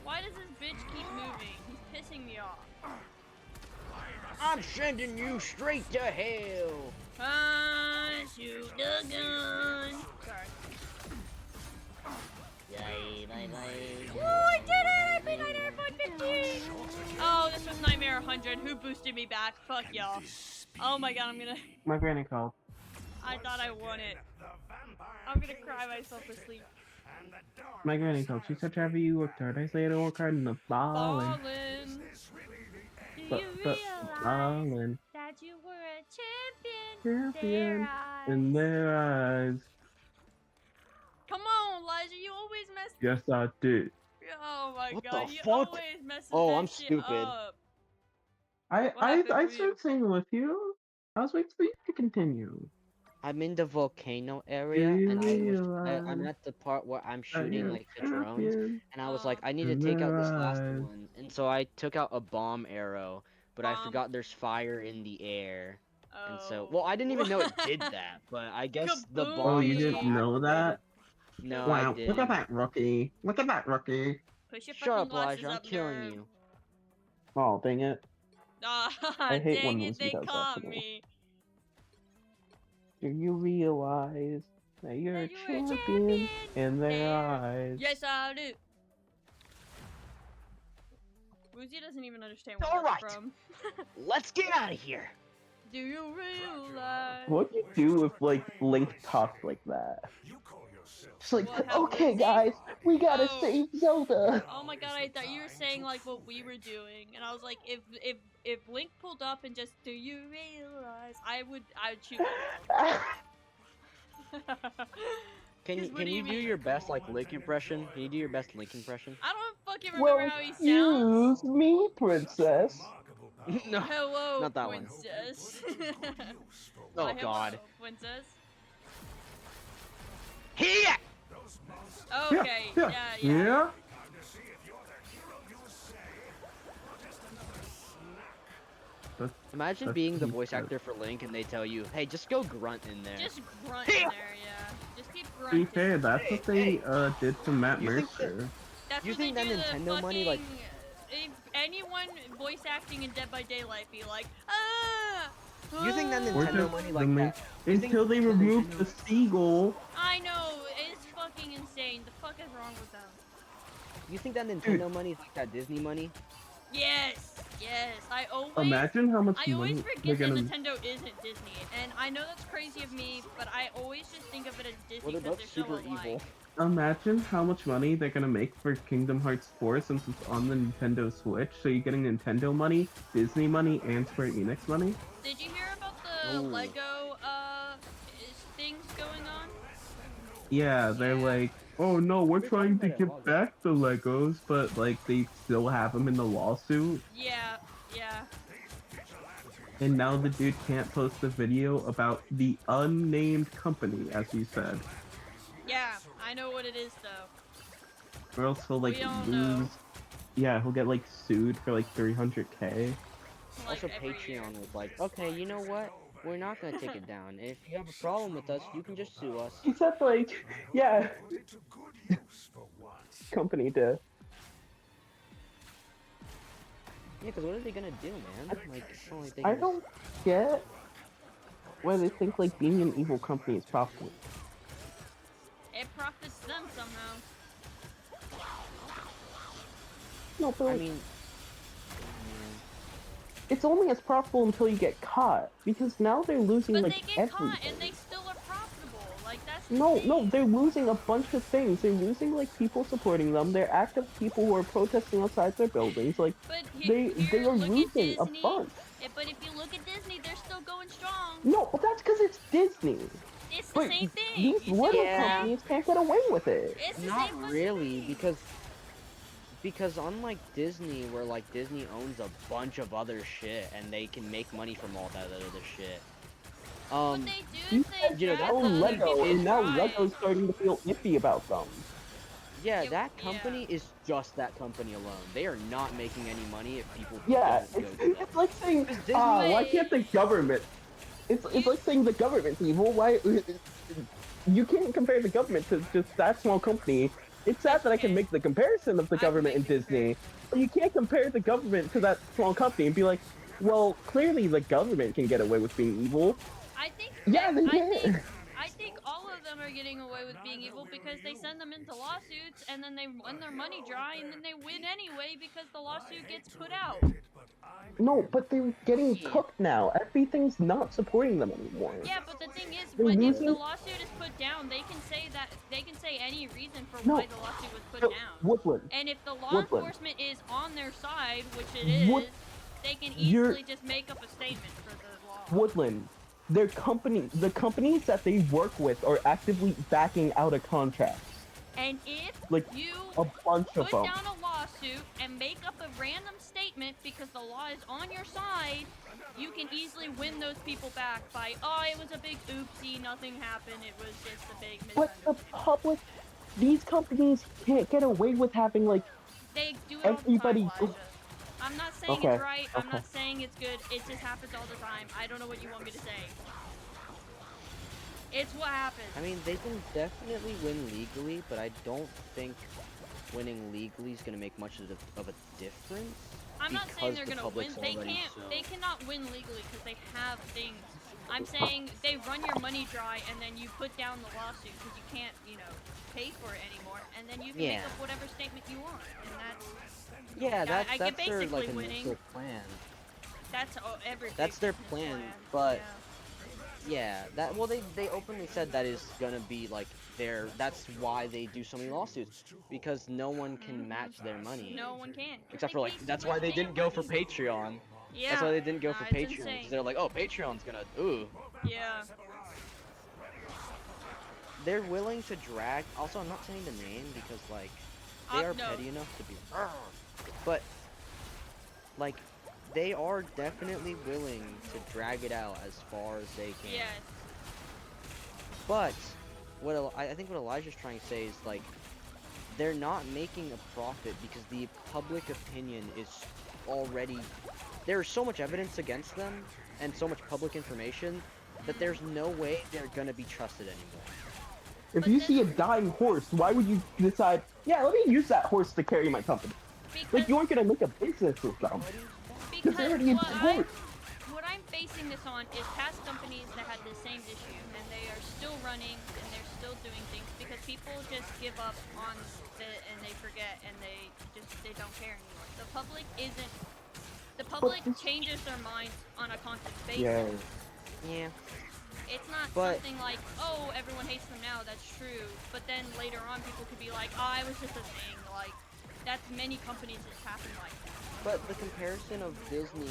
Why does this bitch keep moving? He's pissing me off. I'm sending you straight to hell. Shoot the gun. Sorry. Oh, I did it! I beat Nightmare 150! Oh, this was Nightmare 100. Who boosted me back? Fuck y'all. Oh my god, My granny called. I thought I won it. I'm gonna cry myself to sleep. My granny called. She said, Trevor, you worked hard. I say I work hard in the ballin'. Ballin'. Do you But realize ballin'. that you were a champion? Champion Their in eyes. their eyes. Come on, Elijah, you always mess. Yes, I did. Oh my What god, the you fuck? always mess Oh, that I'm shit stupid. up. I happened I for you? started singing with you. I was waiting for you to continue. I'm in the volcano area, you and I'm realize at the part where I'm that shooting you're a like the drones, champion and I was like, I need to in take out their this last eyes? one, and so I took out a bomb arrow, but I Bomb. forgot there's fire in the air, and so well, I didn't Oh. even know it did that, but I guess the Oh, bomb you was didn't still Kaboomy. know activated. that? No, I Wow, look at didn't. that rookie. Look at that rookie. Push your Shut fucking up, glasses Elijah. I'm up, killing nerd. you. Oh, dang it. Ah, I hate dang when it, Lucy they does that caught to me. me. Do you realize that you're a That you were a champion in their there. eyes? Yes, I do. Woozy doesn't even understand where Alright. that's from. Let's get out of here. Do you realize? What do you do if, like, Link talks like that? You call yourself It's like, What, how okay, Woozy? guys, we gotta Oh. save Zelda. Oh my god, I thought you were saying like what we were doing, and I was like, if Link pulled up and just, do you realize? I would shoot myself. Can 'Cause you what do you do mean? your best like Link impression? Can you do your best Link impression? I don't fucking remember Well, how he sounds. excuse me, princess. remarkable power. No. Hello, Not that one. princess. Use for Oh Why, God. hello, princess. Here. those monsters. Okay, yeah. Time to see if you're the hero you say, or just another snack. Imagine That's being the pretty voice good. actor for Link and they tell you, hey, just go grunt in there. Just grunt in there, yeah. Just keep To grunting. be fair, that's what they did to Matt You think that- Mercer. That's you what think they that do to Nintendo money, like- fucking- if anyone voice acting in Dead by Daylight be like, ah! You think that ah." Or Nintendo just money the like ma- that? You think Until they the removed Nintendo- the seagull. I know, it's fucking insane. The fuck is wrong with them? You think that Nintendo money is like that Disney money? Yes, yes. I always Imagine how much I always money they're forget that gonna. Nintendo isn't Disney, and I know that's crazy of me, but I always just think of it as Disney Well, they're because both they're so super alike. evil. Imagine how much money they're gonna make for Kingdom Hearts 4 since it's on the Nintendo Switch. So you're getting Nintendo money, Disney money, and Square Enix money. Did you hear about the Ooh. Lego things going on? Yeah, they're like, oh no, we're We're trying talking to about it give while back the Legos, but like they still have them in the lawsuit. Yeah, yeah. And now the dude can't post a video about the unnamed company, as he said, Yeah, I know what it is though. or else he'll like We all lose. know. Yeah, he'll get like sued for like 300K. Like Also, every year. Patreon was like, okay, you know what? We're not gonna take it down. If you have a problem with us, you can just sue us. He said like, yeah, Put it to good use for once. company did. Yeah, because what are they gonna do, man? Like, it's not like they I can don't get why they think like being an evil company is profitable. It profits them somehow. No, but I like, mean, it's only as profitable until you get caught, because now they're losing But like they get everything. caught and they still are profitable. Like that's the No, thing. no, they're losing a bunch of things. They're losing like people supporting them. They're active people who are protesting outside their buildings. Like But they are look at losing a Disney. bunch. But if you look at Disney, they're still going strong. No, but that's because it's Disney. It's the But same thing. these You see little what I'm Yeah. saying? companies can't get away with it. It's the not same fucking really, thing. because unlike Disney, where like Disney owns a bunch of other shit and they can make money from all that other shit. What they do is they you know, drag that Oh, the other Lego, people's and now pride. Lego's starting to feel iffy about them. Yeah, Yeah, that yeah. company is just that company alone. They are not making any money if people Yeah, don't go to them. it's like saying, Disney- why can't the government? It's like saying the government's evil. Why? You can't compare the government to just that small company. It's sad that I can Okay. make the comparison of the I government and make the Disney, but you can't compare the government to that small company and be like, well, clearly the government can get away with being evil. I think. Yeah, they I can. think all of them are getting away with being evil because they send them into lawsuits and then they run their money dry and then they win anyway because the lawsuit gets put out. No, but they're getting cooked now. Everything's not supporting them anymore. Yeah, but the thing is, They're when if the losing- lawsuit is put down, they can say any reason for No. why the lawsuit was put No, down. Woodland. And if the law Woodland. enforcement is on their side, which it is, Wood- they can You're- easily just make up a statement for the law. Woodland. The companies that they work with are actively backing out of contracts. And if Like, you A bunch of put them. down a lawsuit and make up a random statement because the law is on your side, you can easily win those people back by, oh, it was a big oopsie, nothing happened, it was just a big But the misunderstanding. public, these companies can't get away with having like They do it all the time, everybody. Elijah. I'm not saying Okay, it's right, I'm okay. not saying it's good, it just happens all the time. I don't know what you want me to say. It's what happens. I mean, they can definitely win legally, but I don't think winning legally is gonna make much of a difference. I'm not saying they're because the gonna win. public's They already can't. so- They cannot win legally because they have things. I'm saying they run your money dry and then you put down the lawsuit because you can't, pay for it anymore, and then you can make Yeah. up whatever statement you want, and Yeah, I get that's their basically like winning. initial plan. that's every. That's big their business plan, but- yeah. Yeah, they openly said that is gonna be like that's why they do so many lawsuits, because no one can match their money. No one can. 'Cause Except they for like pay so that's much why they damn didn't go for money. Patreon. Yeah. That's why they didn't go for it's Patreon. 'Cause insane. they're like, oh, Patreon's gonna Yeah. They're willing to drag. Also, I'm not saying the name because like they are No. petty enough to be. But like they are definitely willing to drag it out as far as they can. Yes. But I think what Elijah's trying to say is like they're not making a profit because the public opinion is already there's so much evidence against them and so much public information that there's no way they're gonna be trusted anymore. If But you then- see a dying horse, why would you decide, yeah, let me use that horse to carry my company? Because, Like, you aren't gonna make a business with them. because they're already in court. what I'm basing this on is past companies that had the same issue and they are still running and they're still doing things because people just give up on it and they forget and they don't care anymore. The public this- changes their minds on a constant basis. Yeah. Yeah. It's not But- something like, oh, everyone hates them now, that's true. But then later on, people could be like, oh, it was just a thing. Like, that's many companies it's happened like that. But the comparison of Disney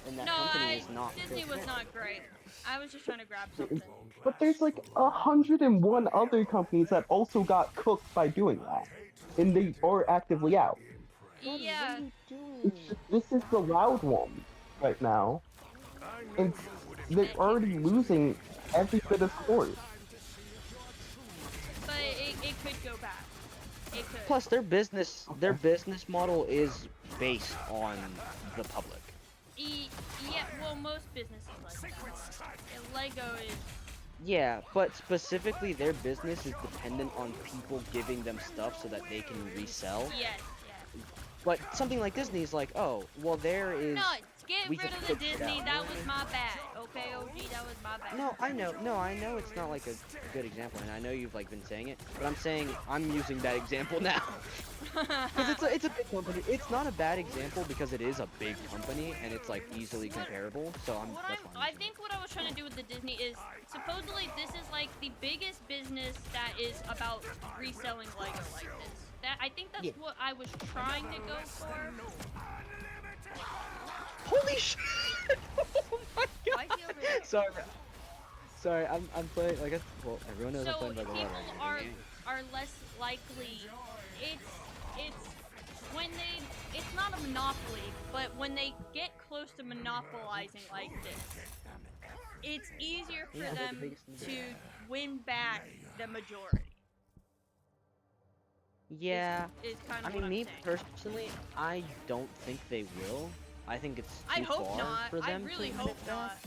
and that No, company is not Disney fair. was not great. I was just trying to grab something. But there's like 101 other companies that also got cooked by doing that. And they are actively out. Yeah, It's just, this is the loud one right now. And they're already losing every bit of sport. but it could go back. It could. Plus, their business model is based on the public. Yeah, well, most businesses like that. And Lego is. Yeah, but specifically their business is dependent on people giving them stuff so that they can resell. Yes, yes. But something like Disney is like, oh, well there is. No, get we rid just of the took it Disney. out. That was my bad. Okay, OG, that was my bad. No, I know it's not like a good example, and I know you've like been saying it, but I'm saying I'm using that example now. Because it's a big company. It's not a bad example because it is a big company and it's like easily comparable. So that's why I'm I using think what I was trying to do with the Disney is supposedly this is like the biggest business that is about reselling Lego like this. I think that's Yeah. what I was trying to go for. Holy shit! Oh my Why is he over there? Sorry, I'm playing. Like, well, everyone knows I'm So playing by the people water. are less likely. It's when it's not a monopoly, but when they get close to monopolizing like this, it's easier for Yeah, they're the them biggest in the to win back the majority. Yeah. Is kind I of mean, what me I'm saying. personally, I don't think they will. I think it's too I hope far not. for I them really to hope admit that. not.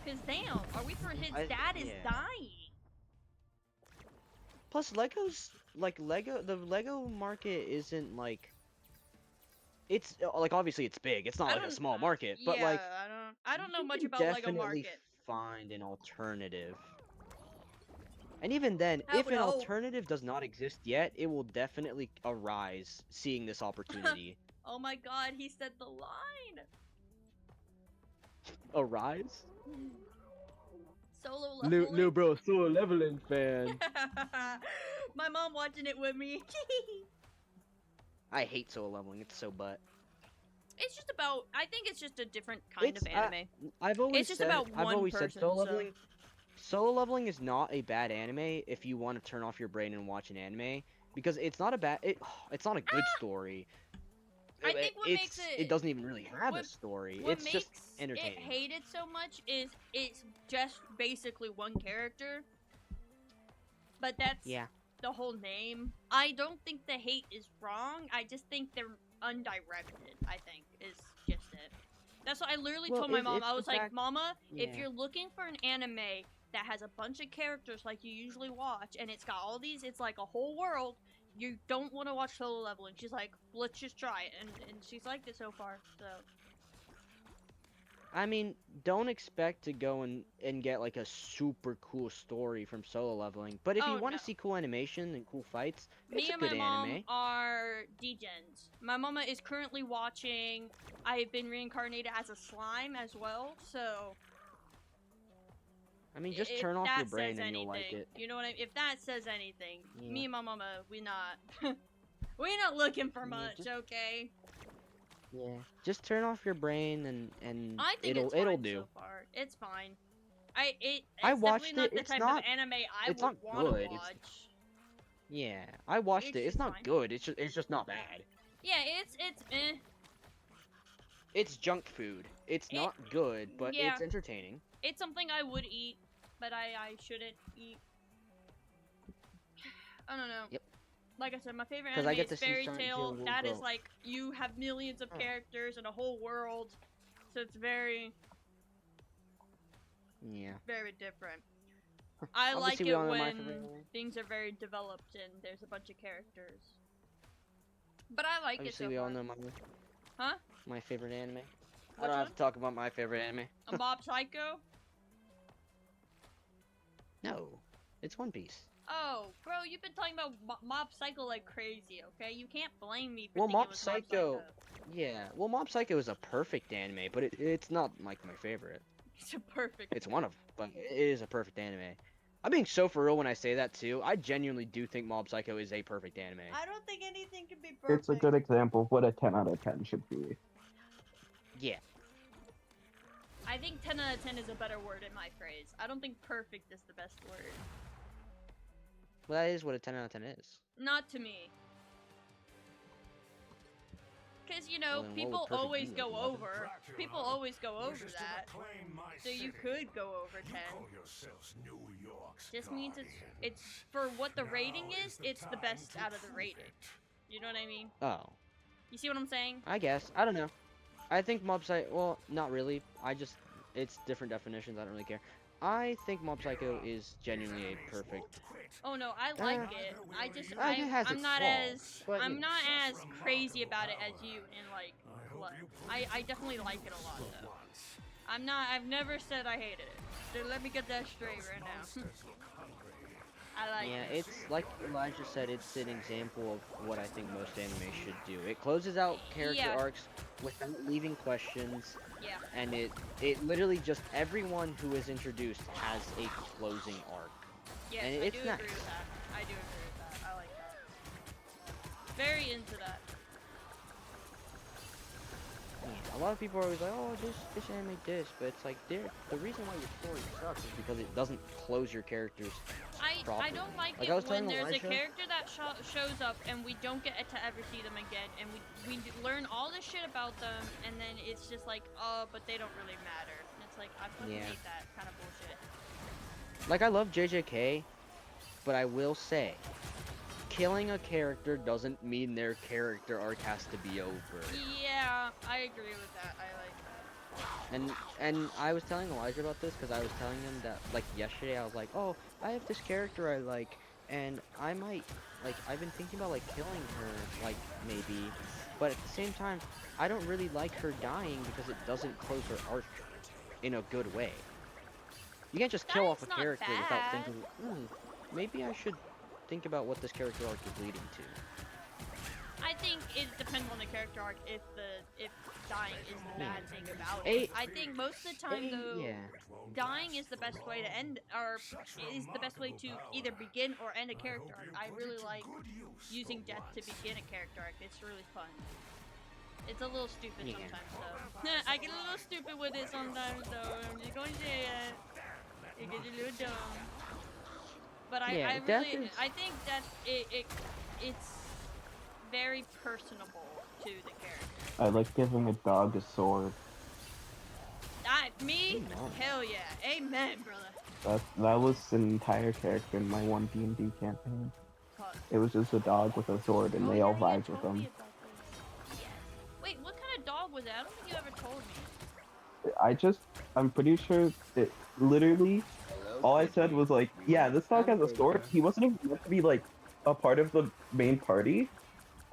Cause damn, are we for his I- dad is yeah. dying? Plus, the Lego market isn't like. It's like obviously it's big. It's not I like a don't- small market, but yeah, like I don't know you much can about Lego definitely market. find an alternative. And even then, I if would an hope. alternative does not exist yet, it will definitely arise seeing this opportunity. Oh my god, he said the line. Arise? Solo leveling. bro, Solo Leveling fan. My mom watching it with me. I hate Solo Leveling. It's so butt. It's just about. I think it's just a different kind of It's, anime. I've always It's just said, about I've one always said person, Solo so- Leveling. Solo Leveling is not a bad anime if you want to turn off your brain and watch an anime because it's not a bad. It's not a good story. I think what makes it doesn't even really have a what- story. what It's makes just it entertaining. hated so much is it's just basically one character. But that's Yeah. the whole name. I don't think the hate is wrong. I just think they're undirected, I think, is just it. That's what I literally Well, told my mom. it's I the was like, fact- Mama, if yeah. you're looking for an anime that has a bunch of characters like you usually watch, and it's got all these, it's like a whole world, you don't want to watch Solo Leveling. She's like, let's just try it. And she's liked it so far, so. I mean, don't expect to go and get like a super cool story from Solo Leveling. But if Oh, you want no. to see cool animation and cool fights, it's Me a and my good mom anime. are degens. My mama is currently watching I've Been Reincarnated as a Slime as well, so I mean, just if turn off that your brain says and you'll like anything, it. you know what I mean? If that says anything, Yeah. me and my mama, we're not looking for Yeah, much, just- okay? Yeah. Just turn off your brain and I think it'll it's fine do. so far. It's fine. It's I definitely watched not it, the it's type not- of anime I it's would not want to good, it's- watch. Yeah. I watched It's it. It's just not fine. good. It's just not bad. Yeah, it's eh. It's junk food. It's It- not good, but yeah. it's entertaining. It's something I would eat, but I shouldn't eat. I don't know. Yep. Like I said, my favorite 'Cause I anime get is to see Fairy Silent Tail. Hill That is go. like you have millions of Oh. characters and a whole world, so it's very, Yeah. very different. I like Obviously, we it all know my when favorite anime. things are very developed and there's a bunch of characters. But I like Obviously, it so we far. all know Huh? my favorite anime. I Which don't have one? to talk about my favorite anime. A Mob Psycho? No, it's One Piece. Oh, bro, you've been talking about Mob Psycho like crazy, okay? You can't blame me for Well, thinking Mob it was Psycho- Yeah, well, Mob Psycho is a perfect anime, but it's not like my favorite. It's a perfect. It's one of, but it is a perfect anime. I'm being so for real when I say that too. I genuinely do think Mob Psycho is a perfect anime. I don't think anything can be perfect. It's a good example of what a 10 out of 10 should be. Yeah, I think 10 out of 10 is a better word in my phrase. I don't think perfect is the best word. well, that is what a 10 out of 10 is. Not to me. Because, you know, Well, then what would people perfect always be, go like 11? over. Dracula People always go over wishes to that. reclaim my So you city. could go over 10. You call yourselves New York's Just means it's guardians. for what the Now rating is, the it's the time best to out of the prove rating. it. You know what I mean? Oh, You see what I'm saying? I guess. I don't know. I think Mob Psycho. Well, not really. It's different definitions. I don't really care. I think Mob Psycho is genuinely a Enemies perfect. won't quit. Oh no, I like Uh, it. I just it has I'm its not flaws, as but, you I'm know. not as Such crazy about it remarkable as you and like I hope what you I definitely like it a lot For though. once. I've never said I hated it. So let me get that straight Those right now. monsters look hungry. I like Yeah, it. it's like Elijah said. It's an example of what I think most anime should do. It closes out character Yeah. arcs without leaving questions, Yeah. and it literally just everyone who is introduced has a closing arc. Yes, And I it's do nice. agree with that. I do agree with that. I like that. Very into that. Yeah, a lot of people are always like, "Oh, this anime this," but it's like the reason why your story sucks is because it doesn't close your characters. I Properly. don't like Like it I was when telling there's Elijah- a character that shows up and we don't get to ever see them again, and we learn all this shit about them, and then it's just like, oh, but they don't really matter. And it's like, I fucking Yeah. hate that kind of bullshit. Like I love JJK, but I will say, killing a character doesn't mean their character arc has to be over. Yeah, I agree with that. I like that. And I was telling Elijah about this because I was telling him that like yesterday I was like, oh, I have this character I like, and I might like I've been thinking about like killing her like maybe, but at the same time I don't really like her dying because it doesn't close her arc in a good way. You can't just kill off a Dying's not character without bad. thinking, maybe I should think about what this character arc is leading to. I think it depends on the character arc if dying is the Yeah. bad thing about A- it. I think most of the time though, Yeah. dying is the best way to end, or is the best way to either begin or end a character arc. I really like using death to begin a character arc. It's really fun. It's a little stupid Yeah. sometimes though. I get a little stupid with it sometimes though. I'm just going to say it. It gets a little dumb. But Yeah, I death really, is- I think that it's very personable to the character. I like giving a dog a sword. Me? No. Hell yeah. Amen, brother. That was an entire character in my one D&D campaign. Fuck. It was just a dog with a sword, and Oh, they yeah, all you vibed told with me him. about this. Yes. Wait, what kind of dog was that? I don't think you ever told me. I'm pretty sure it literally, all I said was like, yeah, this dog has a sword. He wasn't even meant to be like a part of the main party.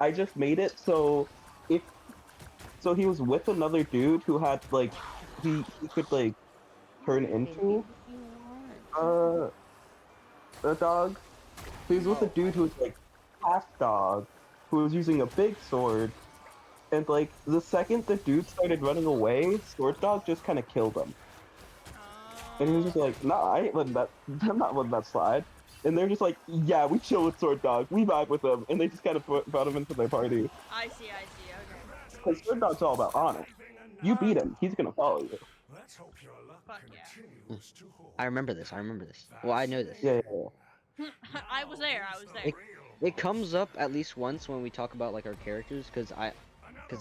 I just made it if so he was with another dude who had like he could like turn into uh a dog. So he was with a dude who was like half dog, who was using a big sword, and like the second the dude started running away, Sword Dog just kind of killed him. And he was just Oh. like, nah, I ain't letting that, I'm not letting that slide. And they're just like, yeah, we chill with Sword Dog, we vibe with him, and they just kind of brought him into their party. I see, okay. Because Sword Dog's all about honor. You beat him, he's gonna follow you. Let's hope your luck Fuck yeah. continues to hold. I remember this. I remember this. Well, I know this. Yeah. I was there. It comes up at least once when we talk about like our characters, because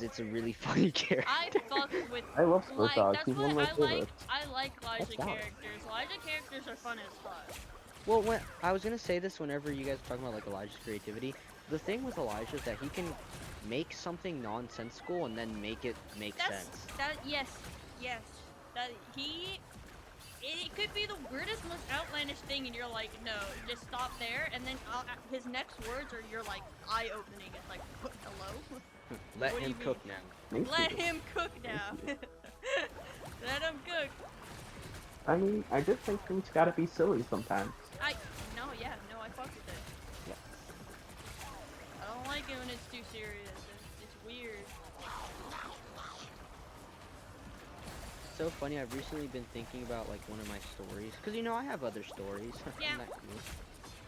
it's a really funny character. I fuck with. I love Sword Like, Dog. that's He's one what of my I like. favorites. I like Elijah That's valid. characters. Elijah characters are fun as fuck. Well, when I was gonna say this whenever you guys were talking about like Elijah's creativity, the thing with Elijah is that he can make something nonsensical and then make it make That's sense. yes. That it could be the weirdest, most outlandish thing, and you're like, no, just stop there. And then his next words are you're like eye-opening. It's like, hello. Let What do him you cook mean? now. Let him cook now. Let him cook. I mean, I just think things gotta be silly sometimes. I fuck with it. Yeah. I don't like it when it's too serious. It's weird. So funny. I've recently been thinking about like one of my stories, because you know I have other stories. Yeah. Not you.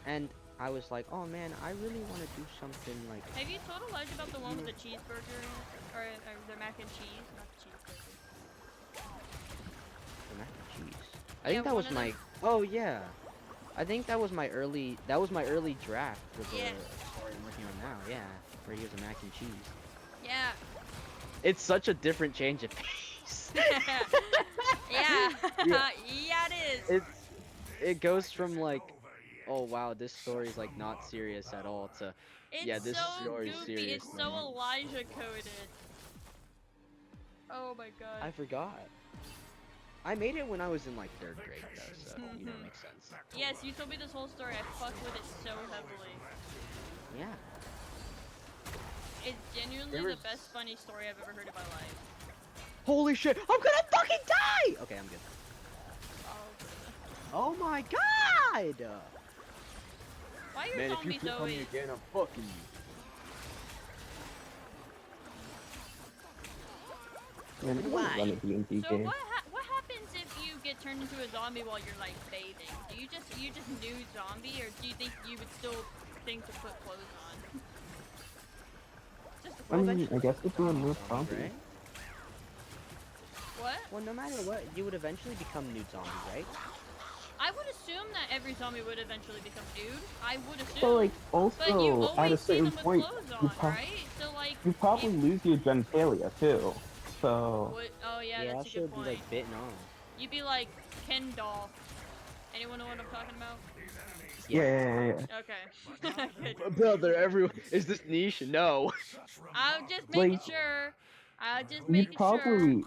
And I was like, oh man, I really want to do something like Have you told Elijah about the one with the cheeseburger in it? Or the mac and cheese? Not the cheeseburger. the mac and cheese. I Yeah, think that one was of my. them- Oh yeah. I think that was my early. That was my early draft for the Yeah. story I'm working on now. Yeah, where he was a mac and cheese. Yeah. It's such a different change of pace. Yeah. Yeah. Yeah, it is. It goes from like, oh wow, this story is like not serious at all to, It's yeah, this so story's goofy. serious It's now. so Elijah coded. Oh my god. I forgot. I made it when I was in like 3rd grade though, so you know it makes sense. Yes, you told me this whole story. I fucked with it so heavily. Yeah. It's genuinely There the was- best funny story I've ever heard in my life. Holy shit! I'm gonna fucking die! Okay, I'm good. Oh, Oh my god! why are your zombies always? again, I'm fucking you. Man, I Why? wanna run a D&D So game. what happens if you get turned into a zombie while you're like bathing? Do you just new zombie, or do you think you would still think to put clothes on? Just a I mean, eventually- I guess it's a new zombie. Right? what? Well, no matter what, you would eventually become nude zombie, right? I would assume that every zombie would eventually become nude. I would assume. But like, but you also, at a always see certain them with point, clothes you, on, right? So like. you probably lose your genitalia too. So, Oh yeah, Yeah, that's a also good be point. like bitten on. You'd be like Ken doll. Anyone know what I'm talking about? yeah. Okay. Good. Brother, everyone, is this niche? No. I'm just making Like, sure. I'm just You making sure. probably,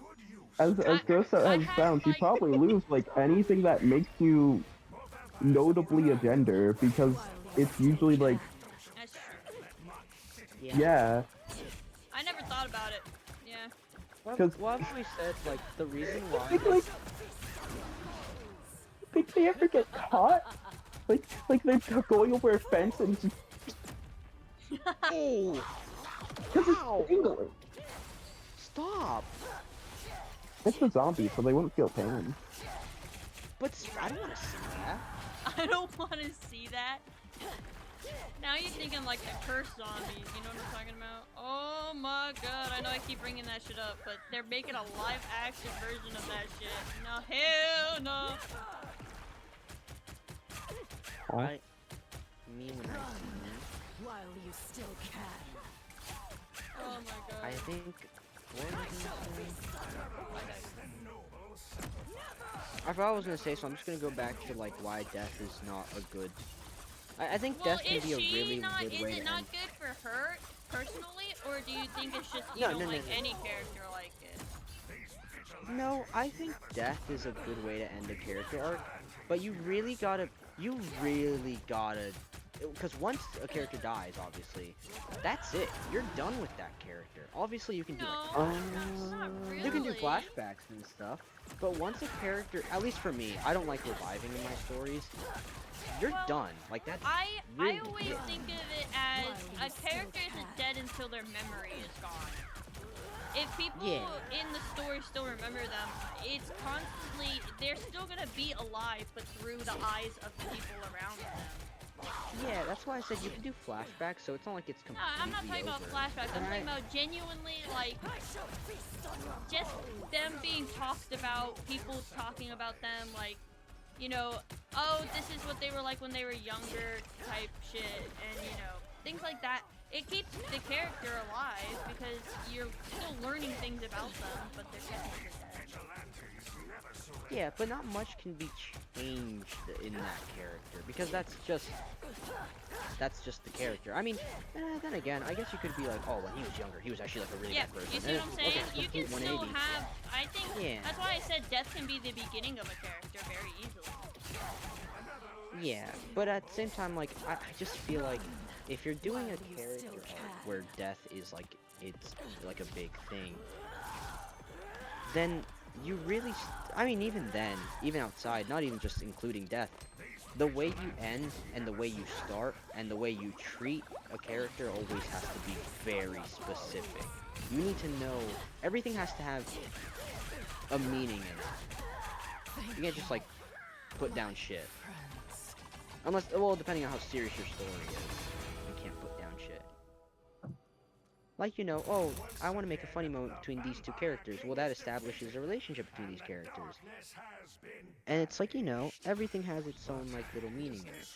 as gross as I it had, sounds, you like- probably lose like anything that makes you notably a gender because it's usually like, That's true. yeah, I never thought about it. Yeah. Well, 'Cause- well, I've always said, like, the reason why. like, think they ever get caught? Like they're going over a fence and just Oh! because Ow. it's tingling. Stop! It's a zombie, so they wouldn't feel pain. But I don't want to see that. I don't want to see that. Now you're thinking like the cursed zombies. You know what I'm talking about? Oh my god! I know I keep bringing that shit up, but they're making a live-action version of that shit. No, hell no. Oh. Me when I see While you still can. Oh my god. I think What was I gonna say? I forgot what I was gonna say, so I'm just gonna go back to like why death is not a good. I think Well, death can is be a she really not? good Is way it to not end. good for her personally, or do you think it's just you No, don't no, no, like no. any character like it? No, I think death is a good way to end a character arc, but you really gotta, because once a character dies, obviously, that's it. You're done with that character. Obviously, you can do like No, flashbacks. not really. You can do flashbacks and stuff, but once a character, at least for me, I don't like reviving in my stories. You're Well, done. Like that's I really always it. think of it as a character isn't dead until their memory is gone. If people Yeah. in the story still remember them, it's constantly they're still gonna be alive, but through the eyes of the people around them. Yeah, that's why I said you can do flashbacks, so it's not like it's No, completely I'm not talking about over. flashbacks. I'm And talking about genuinely like just them being talked about, people talking about them, like, you know, oh, this is what they were like when they were younger type shit, and you know, things like that. It keeps the character alive because you're still learning things about them, but they're technically dead. Yeah, but not much can be changed in that character because that's just the character. I mean, then again, I guess you could be like, oh, when he was younger, he was actually like a really Yeah, bad person. you see And what I'm it's- saying? okay, You can complete still 180. have, I think, Yeah. that's why I said death can be the beginning of a character very easily. Yeah, but at the same time, like, I just feel like if you're doing a character arc where death is like, it's like a big thing, then you really, I mean, even then, even outside, not even just including death, the way you end and the way you start and the way you treat a character always has to be very specific. You need to know, everything has to have a meaning in it. You can't just like put down shit. Unless, well, depending on how serious your story is, you can't put down shit. Like, you know, oh, I want to make a funny moment between these two characters. Well, that establishes a relationship between these characters. And it's like, you know, everything has its own, like, little meaning in it.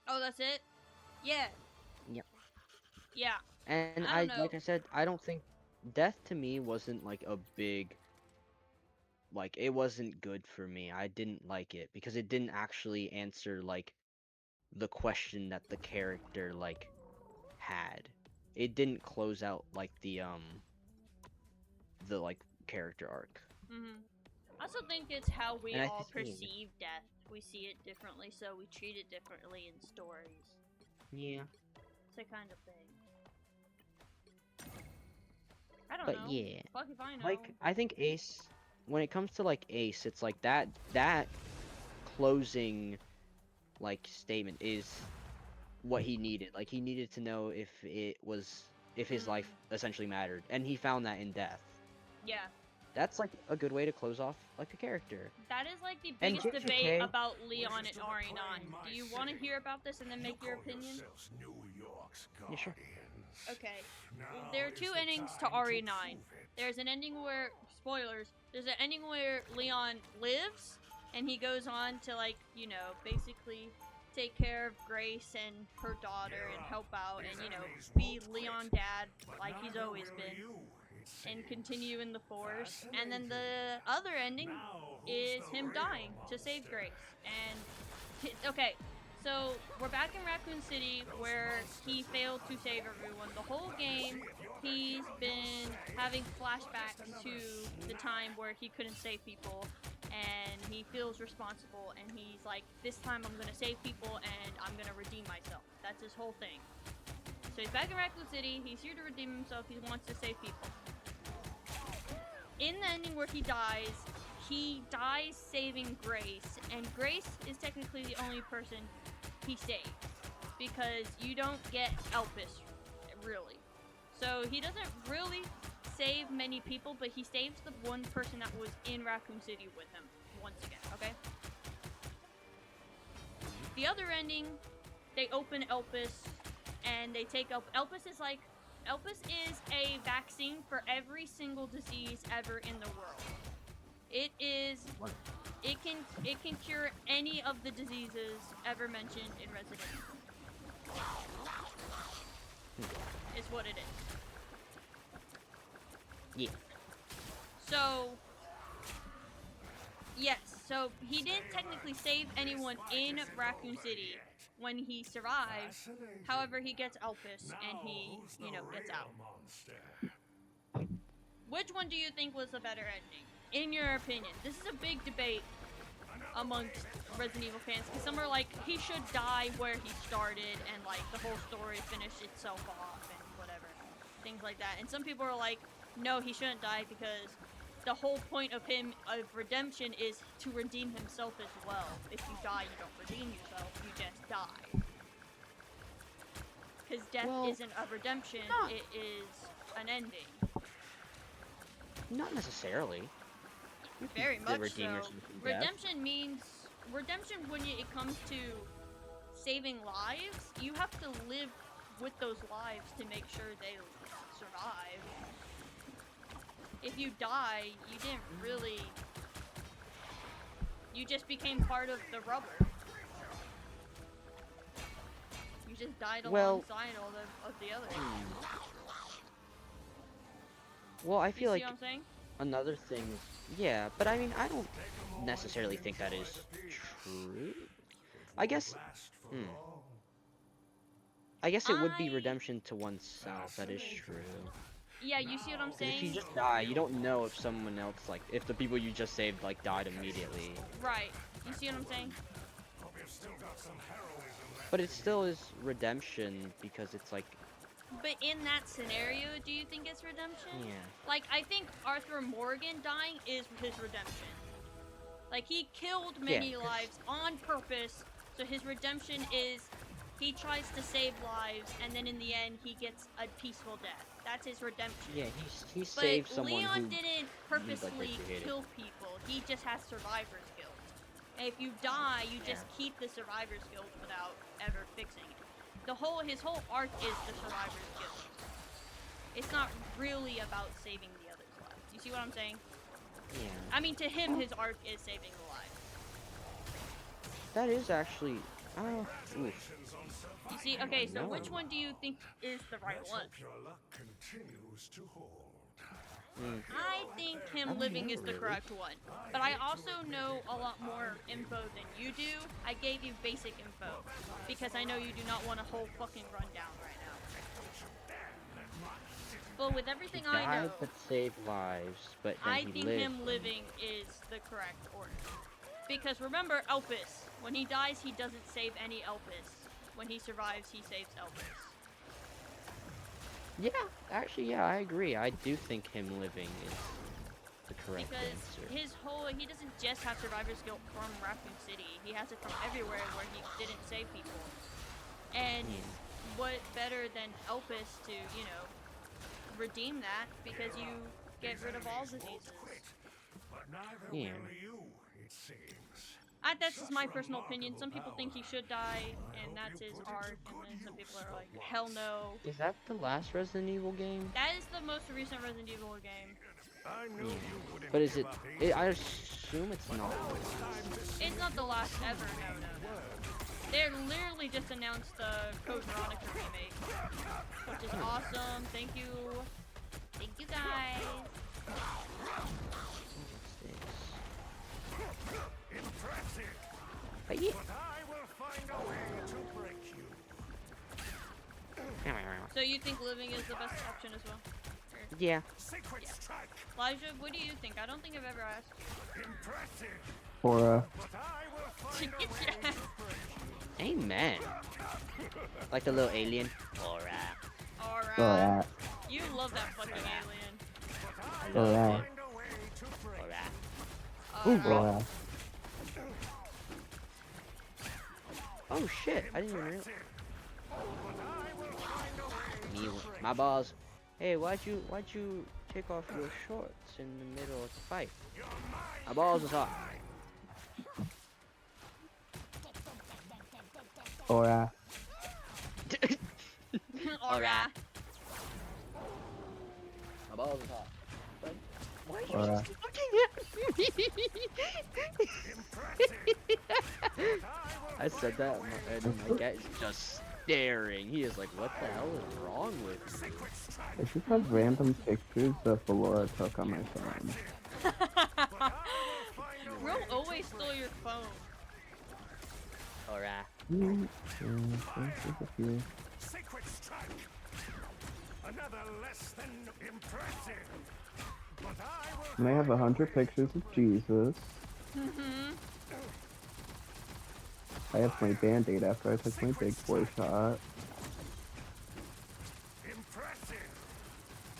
Oh, that's it? Yeah. Yep. Yeah. And I don't know. like I said, I don't think death to me wasn't, like, a big, like, it wasn't good for me. I didn't like it because it didn't actually answer, like, the question that the character, like, had. It didn't close out, like, the like, character arc. I also think it's how we And I all think- perceive death. We see it differently, so we treat it differently in stories. Yeah. It's a kind of thing. I don't But know. yeah. Fuck if I know. Like, I think Ace, when it comes to, like, Ace, it's like that closing, like, statement is what he needed. Like, he needed to know if his life essentially mattered. And he found that in death. Yeah. That's, like, a good way to close off, like, a character. That is like the And biggest JJK debate about Leon and RE9. Do you want to hear about this and then make your opinion? Yeah, sure. Okay. There are two endings to RE9. There's an ending where, spoilers, there's an ending where Leon lives, and he goes on to, like, you know, basically take care of Grace and her daughter and help out and, you know, be Leon dad like he's always been. And continue in the Force. And then the other ending is him dying to save Grace. And, okay, so we're back in Raccoon City where he failed to save everyone. The whole game, he's been having flashbacks to the time where he couldn't save people. And he feels responsible. And he's like, this time I'm gonna save people and I'm gonna redeem myself. That's his whole thing. So he's back in Raccoon City, he's here to redeem himself, he wants to save people. In the ending where he dies saving Grace, and Grace is technically the only person he saves. Because you don't get Elpis, really. So he doesn't really save many people, but he saves the one person that was in Raccoon City with him, once again, okay? The other ending, they open Elpis, and they take up Elpis is a vaccine for every single disease ever in the world. It can cure any of the diseases ever mentioned in Resident Evil. is what it is. Yeah. So, yes, so he didn't technically save anyone in Raccoon City when he survives. Fascinating. However, he gets Elpis and Now, he, who's you the know, gets real out. monster? Which one do you think was the better ending? In your opinion? This is a big debate amongst Resident Evil fans, because some are like, he should die where he started and like the whole story finished itself off and whatever. Things like that. And some people are like, no, he shouldn't die because the whole point of him, of redemption, is to redeem himself as well. If you die, you don't redeem yourself, you just die. Because death Well, isn't a redemption, not- it is an ending. Not necessarily. Very The much redeemers so. from death. Redemption means when it comes to saving lives, you have to live with those lives to make sure they survive. If you die, you didn't really. You just became part of the rubble. You just died Well- alongside all of the others. Well, I You feel see like what I'm saying? another thing, yeah, but I mean, I don't necessarily think that is true. I guess, I guess it would be I- redemption to oneself. That is true. Yeah, you see what I'm 'Cause if you saying? just die, you don't know if someone else, like, if the people you just saved, like, died immediately. Right. You see what I'm saying? Hope you've still got some heroism left. But it still is redemption because it's like, But in that scenario, do you think it's redemption? yeah. Like, I think Arthur Morgan dying is his redemption. Like, he killed many 'cause- lives on purpose, so his redemption is he tries to save lives, and then in the end, he gets a peaceful death. That's his redemption. Yeah, he But saved someone Leon who didn't purposely hated. kill people. He just has survivor's guilt. And if you die, you just Yeah. keep the survivor's guilt without ever fixing it. His whole arc is the survivor's guilt. It's not really about saving the others' lives. You see what I'm saying? Yeah. I mean, to him, his arc is saving the lives. That is actually, oof. Congratulations on surviving. You see? Okay, so No. which one do you think is the right Let's one? hope your luck continues to hold. I think him don't living know, is the really. correct one. But I also know a lot more info than you do. I gave you basic info. Because I know you do not want a whole fucking rundown right now. But with everything I Died know, but saved lives, but then I he think lived. him living is the correct order. Because remember Elpis. When he dies, he doesn't save any Elpis. When he survives, he saves Elpis. Yeah, actually, yeah, I agree. I do think him living is the correct Because answer. he doesn't just have survivor's guilt from Raccoon City. He has it from everywhere where he didn't save people. And what better than Elpis to, you know, redeem that because you get rid of all diseases. But neither Yeah. will you, it seems. That's just my personal opinion. Some people think he should die, and that's his arc, and then some people are like, hell no. Is that the last Resident Evil game? That is the most recent Resident Evil game. I knew you wouldn't But is give it, up easy. I assume it's not. It's not the last ever, no. They're literally just announced the Code Veronica remake, which is awesome. Thank you. Thank you guys. Impressive. But yeah. But I will find a way to break you. So you think living is the best option as well? Or- Yeah. Secret Yeah. strike. Elijah, what do you think? I don't think I've ever asked you. Impressive. Or But I will find a way Yeah. to break you. Amen. Like the little alien. Alright. Alright. You love that fucking alien. But I I will love it. find a way to break Alright. Alright. Oh shit, I didn't even realize. But I will find a way Me, to break my balls. Hey, why'd you take off your shorts in the middle of the fight? You're mine. My balls is hot. Alright. Alright. My balls is hot. But why are you Alright. just looking at me? Impressive. I said that and my cat is just staring. He is like, what the hell is wrong with me? I just have random pictures that Valora took on my phone. Ro always stole your phone. Alright. There's a few. Sacred strike. Another less than impressive. But I will. And I have 100 pictures of Jesus. Mm-hmm. I have my band-aid after I took my big boy shot. Impressive.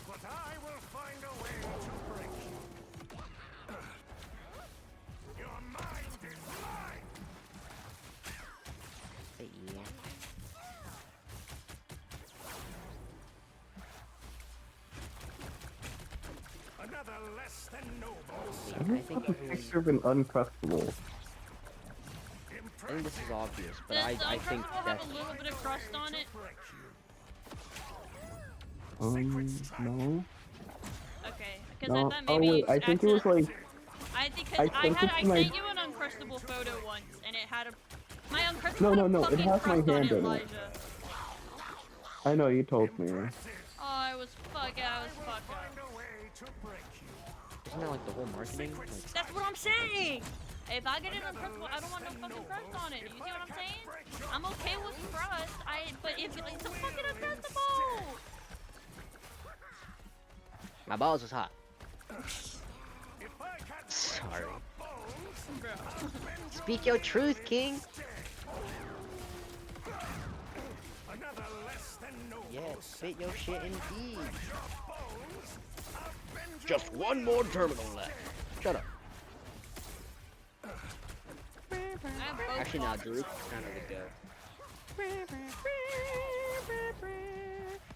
But I will find a way to break you. Your mind is mine. Hey, yeah. Another less than noble. I I think have a everyone, picture of an Uncrustable. I think this is obvious, but Does I the think Uncrustable that's have a little bit of crust on it? No. Okay, because No. I thought Oh maybe wait, I think it was like I think I because sent it to my- sent you an Uncrustable photo once, and it had a my Uncrustable No, had it fucking has my crust on hand it, in it. Elijah. I know you told me. Oh, I was fucked up. Find a way to break you. isn't that like the whole marketing? Like, That's what I'm saying! If I get an Uncrustable, I don't want no fucking crust on it. You see what I'm saying? I'm okay with crust, but if it's a fucking Uncrustable! my balls was hot. If I can Sorry. Bro. Speak your truth, King. another less than noble. Yeah, spit your shit indeed. Bones, avenge Just one more terminal left. Shut up. I have both Actually, now boxes Drew on. kind of the go.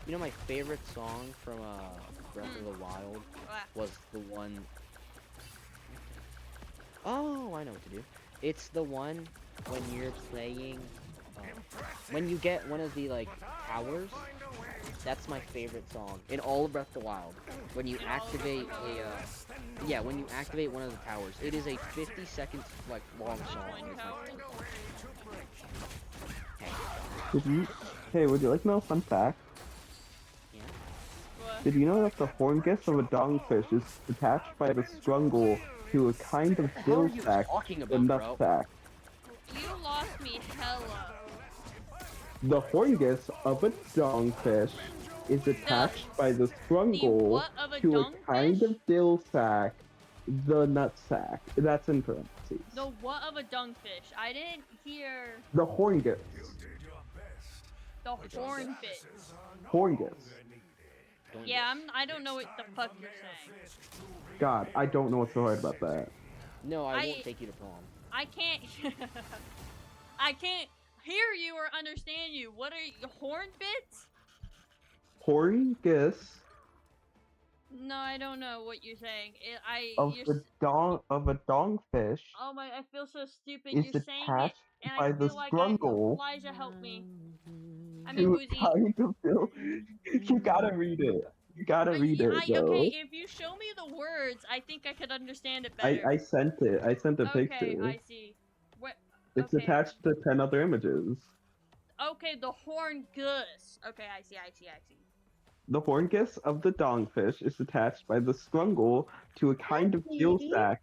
You know my favorite song from Breath of the Wild was the one. Oh, I know what to do. It's the one when you're playing. When you get one of the like powers. That's my favorite song in all of Breath of the Wild. When you activate a, yeah, when you activate one of the powers, it is a 50-second like long song. One It's my power. favorite. Did you? Hey, would you like to know a fun fact? Yeah. What? Did you know that the horngis of a dongfish is attached by the scrungle to a kind of What gill are you sac, talking the about, nut bro? sac? You lost me hella. The horngis of a dongfish is attached by the scrungle what of a to a kind dongfish? of gill sac, the nut sac. That's in parentheses. The what of a dungfish? I didn't hear The horngis. the hornfish. Horngis. Don't Yeah, I don't know what the fuck you're saying. God, I don't know what's so hard about that. No, I I- won't take you to prom. I can't I can't hear you or understand you. What are you, horn bits? Horngis No, I don't know what you're saying. of You're the of a dongfish oh my, I feel so stupid. is You're saying it, attached and by I the feel like scrungle Elijah, help me. I mean, to a Woozy. kind of gill. You gotta read it. You gotta read it, Okay, though. if you show me the words, I think I could understand it better. I sent it. I sent a Okay, picture. I see. What? It's okay. attached to 10 other images. Okay, the horn goose. Okay, I see. The horngis of the dongfish is attached by the scrungle to a kind of gill sac.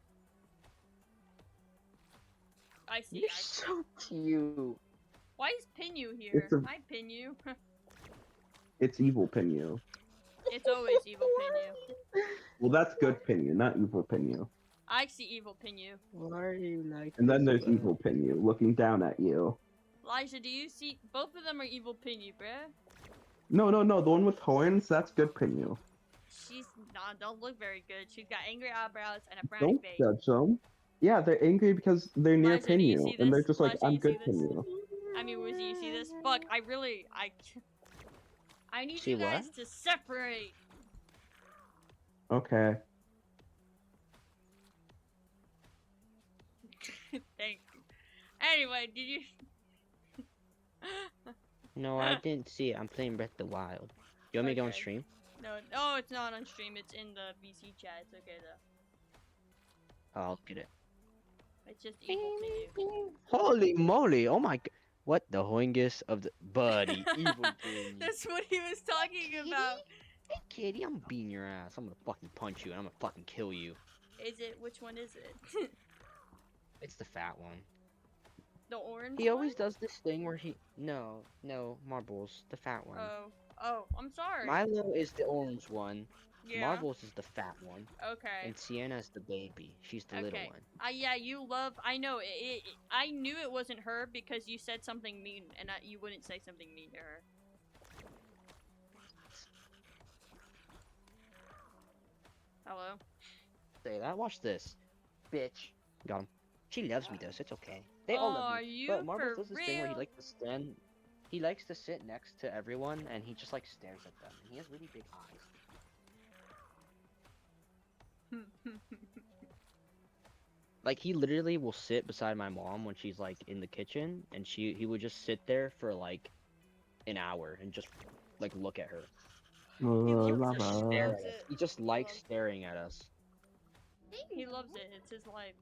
I see. You're so cute. Why is Pinu here? It's a- Hi, Pinu. It's evil Pinu. It's always evil Pinu. Well, that's good Pinu, not evil Pinu. I see evil Pinu. Why are you like? And then this, there's bro? evil Pinu looking down at you. Elijah, do you see? Both of them are evil Pinu, bruh. No, the one with horns, that's good Pinu. She's don't look very good. She's got angry eyebrows and a brownie Don't face. judge them. Yeah, they're angry because they're near Elijah, do you Pinu, see and they're this? just like, Elijah, I'm you good see this? Pinu. I mean, Woozy, you see this? Fuck, I need See you guys what? to separate. Okay. Thank you. Anyway, did you? No, I didn't see it. I'm playing Breath of the Wild. You want me to go on Okay. stream? No, it's not on stream. It's in the VC chat. It's okay though. I'll get it. It's just evil Pinu. Holy moly! Oh my! What the hoingus of the buddy? Evil genius. That's what he was talking Kitty? about. Hey, kitty, I'm beating your ass. I'm gonna fucking punch you and I'm gonna fucking kill you. Is it? Which one is it? It's the fat one. The orange He one? always does this thing where he no marbles, the fat one. Oh, I'm sorry. Milo is the orange one. Yeah. Marbles is the fat one, Okay. and Sienna's the baby. She's the little Okay. one. Yeah, you love. I know. I knew it wasn't her because you said something mean, and you wouldn't say something mean to her. Hello. Say that. Watch this, bitch. Got him. She loves me though, so it's okay. They all love Are me. you But Marbles for does this thing where he real? likes to stand. He likes to sit next to everyone, and he just like stares at them. And he has really big eyes. Like he literally will sit beside my mom when she's like in the kitchen, and he would just sit there for like an hour and just like look at her. He loves Just it. stare loves at us. it. He just He likes loves it. staring at us. He loves it. It's his life.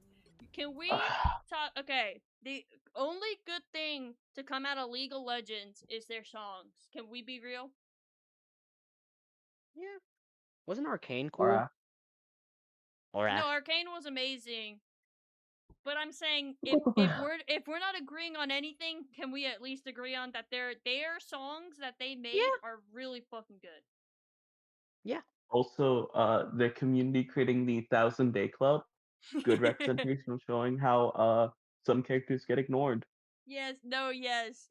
Can we talk? Okay. The only good thing to come out of League of Legends is their songs. Can we be real? Yeah. Wasn't Arcane cool? Or, Or No, Arcane was amazing. But I'm saying if we're not agreeing on anything, can we at least agree on that their songs that they made are really fucking good? also, the community creating the 1,000 Day Club, good representation of showing how some characters get ignored. Yes, no, yes.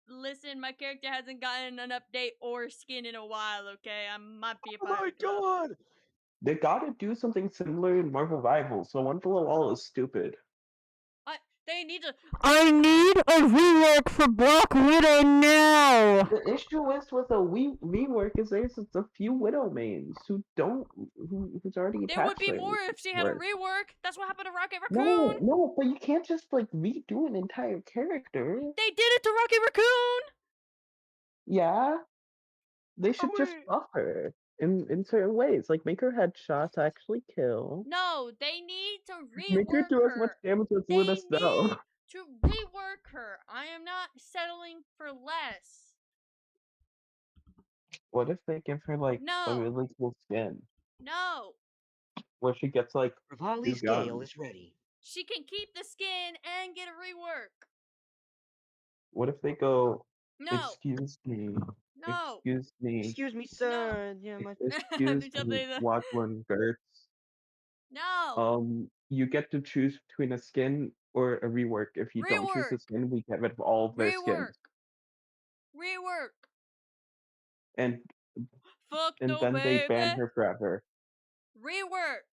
Listen, my character hasn't gotten an update or skin in a while, okay? I might be a pirate club. god! They gotta do something similar in Marvel Rivals. So One Below All is stupid. They need to. I need a rework for Black Widow now. The issue is with a rework is there's a few Widow mains who don't who's already There would attached be there. more if she had a rework. That's what happened to Rocket No, Raccoon. no, but you can't just like redo an entire character. They did it to Rocket Raccoon. Yeah, they should just wait. buff her in certain ways, like make her headshot to actually kill. No, they need to Make her rework do as much her. damage as They Luna Snow. need to rework her. I am not settling for less. What if they give her like a No. really cool skin No. where she gets like Rivali's two Gale guns? is ready. She can keep the skin and get a rework. What if they go, No. excuse me, No. excuse me, Excuse me, sir. Yeah, my. excuse Did you me, say that? Watchman Gertz. No. You get to choose between a skin or a rework. If you don't choose a Rework. skin, we get rid of all of their Rework. skins. Rework. And Fuck and no, then they ban baby. her forever. Rework.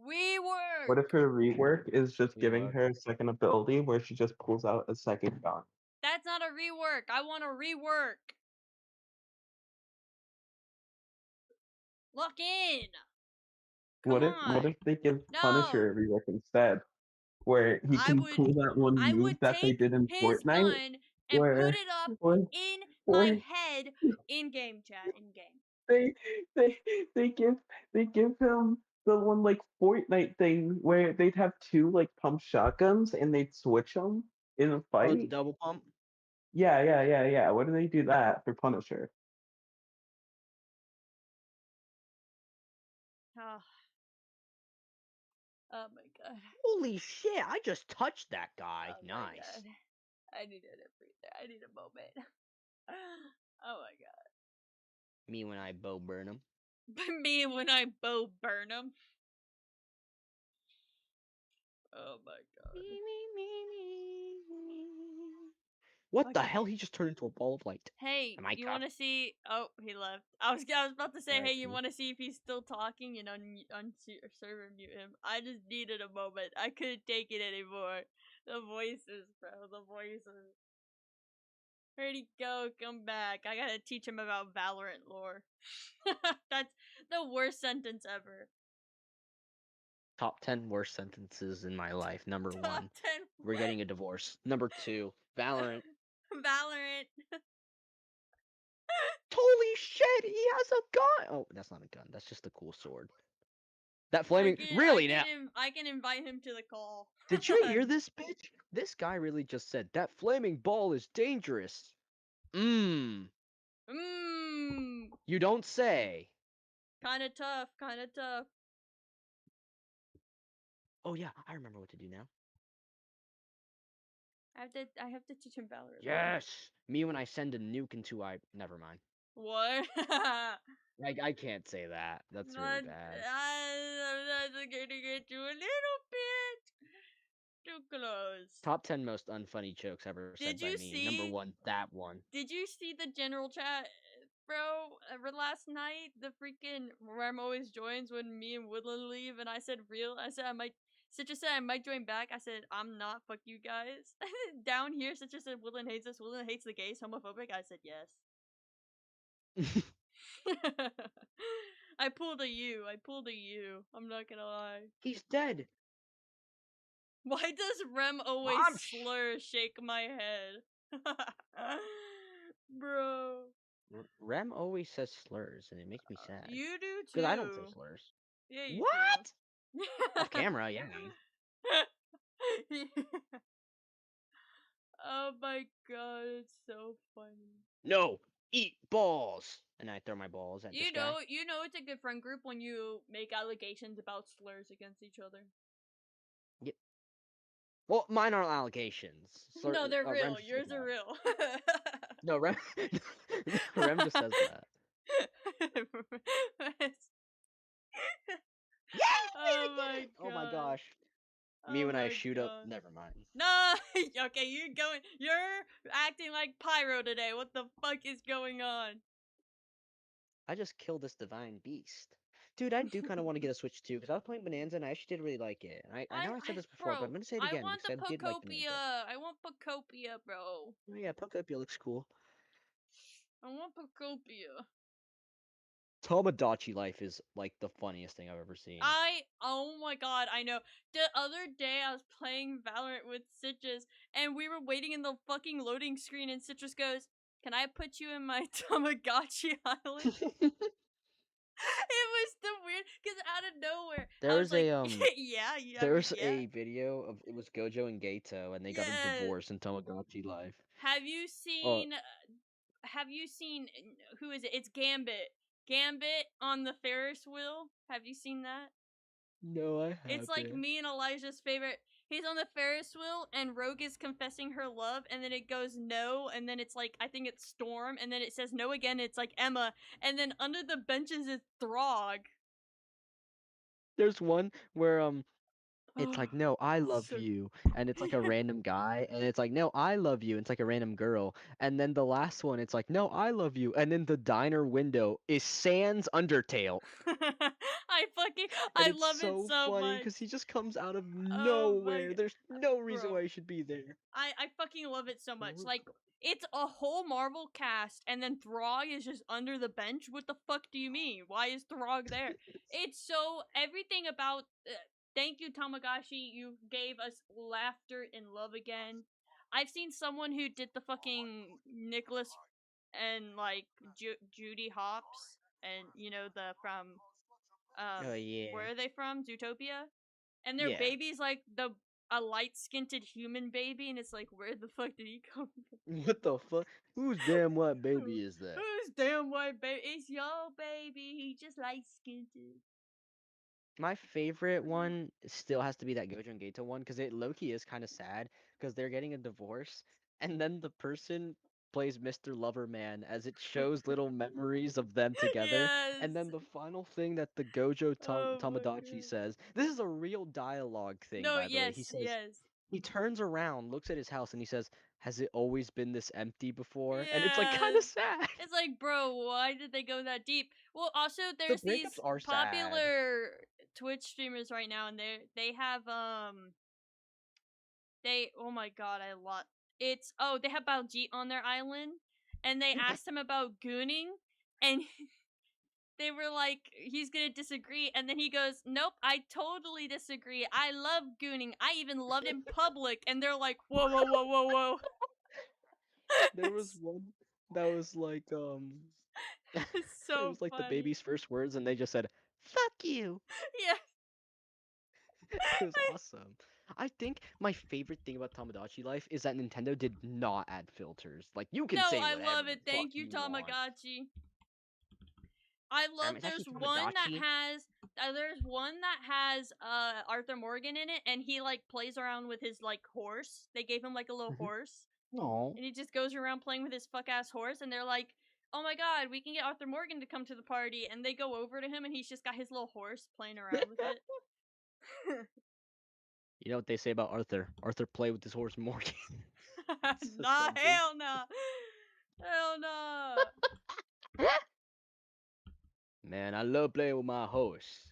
Rework. What if her rework is just giving Rework. her a second ability where she just pulls out a second gun? That's not a rework. I want a rework. Lock in. What Come if they give No. Punisher a rework instead? Where he I can would- pull that one I move would that they take did in his Fortnite? gun and where- put it up where- in where- my head in game chat. In game. They give him the one like Fortnite thing where they'd have two like pump shotguns and they'd switch them in a Oh, the fight. double pump. Yeah. Why do they do that for Punisher? Oh. Oh my god. Holy shit! I just touched that guy. Oh my Nice. God. I needed a breather. I need a moment. Oh my god. Me when I bow burn him. Me when I bow burn him. Oh my god. What the Okay. hell? He just turned into a ball of light. Hey, Am I you cuffed? want to see? Oh, he left. I was about to say, Alright, hey, you cool. want to see if he's still talking and server mute him. I just needed a moment. I couldn't take it anymore. The voices, bro. The voices. Where'd he go? Come back. I gotta teach him about Valorant lore. That's the worst sentence ever. Top 10 worst sentences in my life. Number Top 1. 10. We're getting a divorce. Number 2. Valorant. Valorant. Holy shit! He has a gun. Oh, that's not a gun. That's just a cool sword. That flaming really now. I can invite him to the call. Did you hear this, bitch? This guy really just said that flaming ball is dangerous. Mmm. Mmm. You don't say. Kinda tough. Kinda tough. Oh yeah, I remember what to do now. I have to teach him Valorant. Yes. Me when I send a nuke into never mind. What? I can't say that. That's really bad. I'm not gonna get you a little bit too close. Top 10 most unfunny jokes ever said Did by you me. Number see- 1, that one. Did you see the general chat, bro? Last night, the freaking Rem always joins when me and Woodland leave, and I said real. I said I might. Citrus said I might join back. I said I'm not. Fuck you guys. Down here, Citrus said Woodland hates us. Woodland hates the gays. Homophobic. I said yes. I pulled a U. I pulled a U. I'm not gonna lie. He's dead. Why does Rem always I'm slur shake my head? Bro. Rem always says slurs, and it makes me sad. You do too. Because I don't say slurs. Yeah, you What? do. Off camera, yeah. Oh my god, it's so funny. No, eat balls. And I throw my balls at this guy. You know it's a good friend group when you make allegations about slurs against each other. Well, mine aren't allegations. No, they're Rem real. just Yours said are that. real. No, Rem. Rem just says that. Oh my god. Oh my gosh. Me Oh when I my shoot up. God. Never mind. No, okay, you're acting like Pyro today. What the fuck is going on? I just killed this divine beast. Dude, I do kind of want to get a Switch too, because I was playing Bonanza and I actually did really like it. And I know I said this before, but I'm going to say it again. I want the because I did like Bonanza. Pocopia. I want Pocopia, bro. Oh yeah, Pokopia looks cool. I want Pocopia. Tomodachi Life is like the funniest thing I've ever seen. Oh my god, I know. The other day I was playing Valorant with Citrus, and we were waiting in the fucking loading screen, and Citrus goes, "Can I put you in my Tamagotchi island?" It was the weird, because out of nowhere, There was like, a yeah. There's a video of it was Gojo and Gato, and they got a Yeah. divorce in Tamagotchi Life. Have you seen? Have you seen? Who is it? It's Gambit. Gambit on the Ferris wheel. Have you seen that? No, I haven't. It's like me and Elijah's favorite. He's on the Ferris wheel, and Rogue is confessing her love, and then it goes no, and then it's like, I think it's Storm, and then it says no again, it's like Emma, and then under the benches is Throg. There's one where it's like, no, I love So- you, and it's like a random guy, and it's like, no, I love you, and it's like a random girl, and then the last one, it's like, no, I love you, and then the diner window is Sans Undertale. I And love it's so it so funny much. because he just comes out of Oh my nowhere. God. There's no reason Bro. why he should be there. I fucking love it so much. Rook. Like, it's a whole Marvel cast, and then Throg is just under the bench. What the fuck do you mean? Why is Throg there? It's so, everything about, thank you, Tamagotchi. You gave us laughter and love again. I've seen someone who did the fucking Nicholas and, like, Judy Hopps, and, you know, from, Oh yeah. where are they from? Zootopia? And their Yeah. baby's like a light-skinned human baby, and it's like, where the fuck did he come from? What the fuck? Whose damn white baby is that? Who's damn white baby? It's your baby. He just light-skinned. My favorite one still has to be that Gojo and Gato one because it low-key is kind of sad because they're getting a divorce and then the person plays Mr. Loverman as it shows little memories of them together. And then Yes. the final thing that the Gojo Oh my Tamagotchi God. says, this is a real dialogue thing, No, by the way. yes, He says, yes. he turns around, looks at his house, and he says, has it always been this empty before? And it's like kind of Yes. sad. It's like, bro, why did they go that deep? Well, also there's these breakups are sad. popular Twitch streamers right now, and they have oh my god, they have Baljeet on their island, and they asked him about gooning, and they were like, he's gonna disagree, and then he goes, nope, I totally disagree. I love gooning. I even loved in public, and they're like, whoa, whoa, whoa, whoa, whoa. There was one that was like It's so it was like funny. the baby's first words and they just said fuck you. Yeah. It was awesome. I think my favorite thing about Tamagotchi Life is that Nintendo did not add filters. Like you can No, say I whatever love the it. fuck Thank you, you want. Tamagotchi. I love It's actually there's one that Tamagotchi. has Arthur Morgan in it, and he like plays around with his like horse. They gave him like a little Mhm. horse, No. and he just goes around playing with his fuck ass horse. And they're like, "Oh my god, we can get Arthur Morgan to come to the party." And they go over to him, and he's just got his little horse playing around with it. You know what they say about Arthur? Arthur played with his horse Morgan. It's just Nah, so big. hell no, hell no. Man, I love playing with my horse.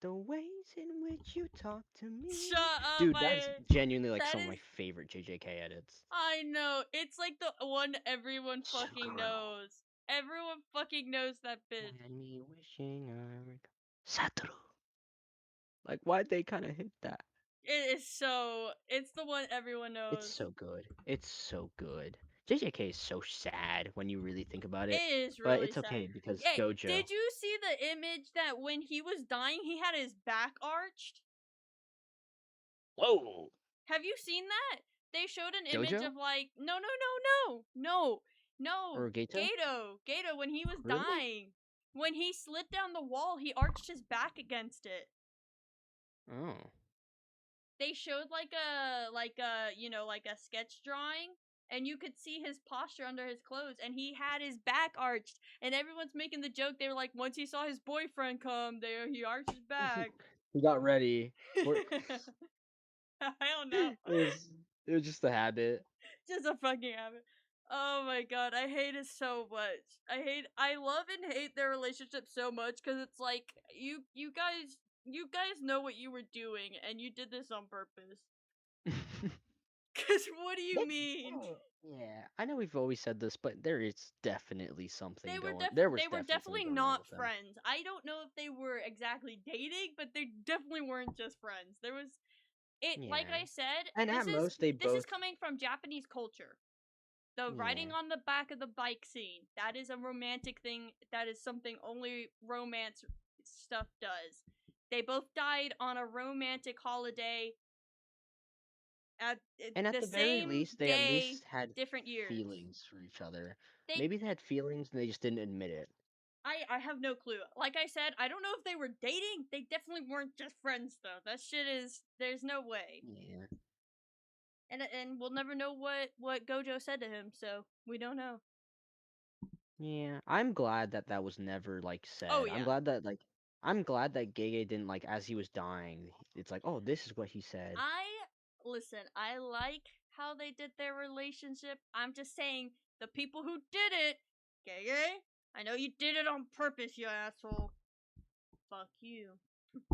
The ways in which you talk to me. Shut up, Dude, that is genuinely like that some of is- my favorite JJK edits. I know. It's like the one everyone fucking Sugaro. knows. Everyone fucking knows that bitch. And me wishing I were Satoru. Like, why'd they kind of hit that? It is so. It's the one everyone knows. It's so good. It's so good. JJK is so sad when you really think about it. It is really But it's sad. okay because Hey, Gojo. did you see the image that when he was dying, he had his back arched? Whoa! Have you seen that? They showed an image Gojo? of like no. Or Gato? Gato when he was Really? dying. When he slid down the wall, he arched his back against it. Oh. They showed like a sketch drawing, and you could see his posture under his clothes, and he had his back arched, and everyone's making the joke. They were like, once he saw his boyfriend come, he arched his back. He got ready. I don't know. It was just a habit. Just a fucking habit. Oh my god, I hate it so much. I love and hate their relationship so much because it's like you guys know what you were doing and you did this on purpose. Cause what do you mean? Yeah, I know we've always said this, but there is definitely something They were going. There was they were definitely something going on not with them. friends. I don't know if they were exactly dating, but they definitely weren't just friends. There was like Yeah. I said, And this at is most, they this is both- coming from Japanese culture. The riding Yeah. on the back of the bike scene. That is a romantic thing. That is something only romance stuff does. They both died on a romantic holiday And at the very same least, they day, at least had different years. feelings for each other. They- Maybe they had feelings and they just didn't admit it. I have no clue. Like I said, I don't know if they were dating. They definitely weren't just friends though. That shit is there's no way. Yeah. And we'll never know what Gojo said to him, so we don't know. Yeah, I'm glad that that was never like said. Oh, yeah. I'm glad that Gege didn't like as he was dying. It's like, oh, this is what he said. I like how they did their relationship. I'm just saying the people who did it, Gege, I know you did it on purpose, you asshole. Fuck you.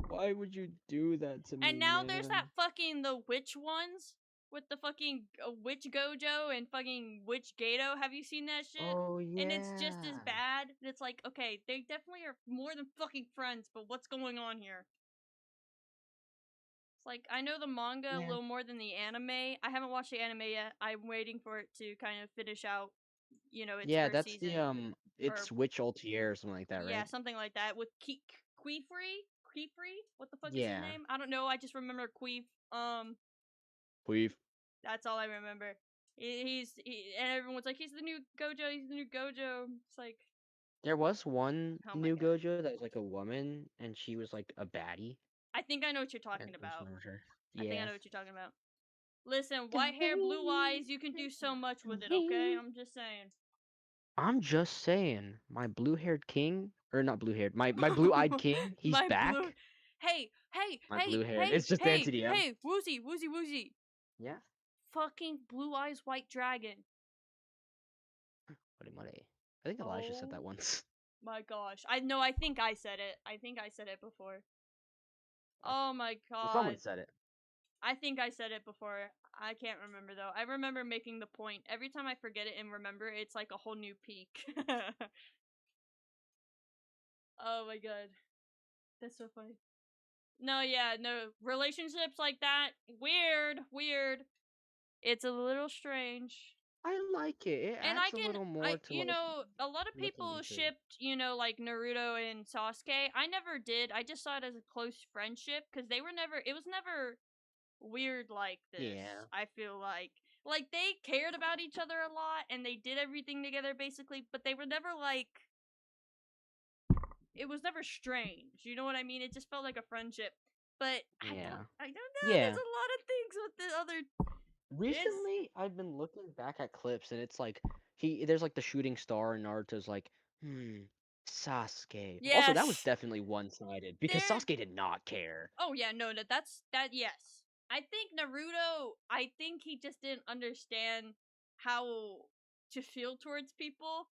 Why would you do that to me? And now there's that fucking the witch ones with the fucking witch Gojo and fucking witch Gato. Have you seen that shit? Oh yeah. And it's just as bad. And it's like, okay, they definitely are more than fucking friends, but what's going on here? It's like, I know the manga a Yeah. little more than the anime. I haven't watched the anime yet. I'm waiting for it to kind of finish out, its Yeah, first that's season. the it's Witch Ultier or something like that, right? Yeah, something like that. With Queefree? Queefree? What the fuck is Yeah. his name? I don't know. I just remember Queef. We've That's all I remember. And everyone's like, he's the new Gojo. He's the new Gojo. It's like, There was one Oh my new God. Gojo that was like a woman and she was like a baddie. I think I know what you're talking and I just about. remembered her. I think I Yeah. know what you're talking about. Listen, white hair, blue eyes, you can do so much with it, okay? I'm just saying. I'm just saying, my blue-haired king, or not blue-haired, my blue-eyed king, he's My back. Hey, My hey, blue-haired- hey, it's just hey, NCDM. hey, woozy. Yeah. Fucking blue eyes, white dragon. Mare. I think Elijah said that Oh. once. My gosh. I think I said it. I think I said it before. Oh my god. Someone said it. I think I said it before. I can't remember though. I remember making the point. Every time I forget it and remember, it's like a whole new peak. Oh my god. That's so funny. No, yeah, no. Relationships like that, weird. It's a little strange. I like it. It And adds a little more to like a lot of looking people into it. shipped, like Naruto and Sasuke. I never did. I just saw it as a close friendship because they were never. It was never weird like this. Yeah. I feel like they cared about each other a lot and they did everything together basically, but they were never like. It was never strange. You know what I mean? It just felt like a friendship. But Yeah. I don't know. Yeah. There's a lot of things with the other. Recently, I've been looking back at clips, and it's like there's like the shooting star, and Naruto's like, Sasuke. Also, that was Yes. definitely one-sided because There. Sasuke did not care. Oh yeah, no, that's that. Yes, I think Naruto. I think he just didn't understand how to feel towards people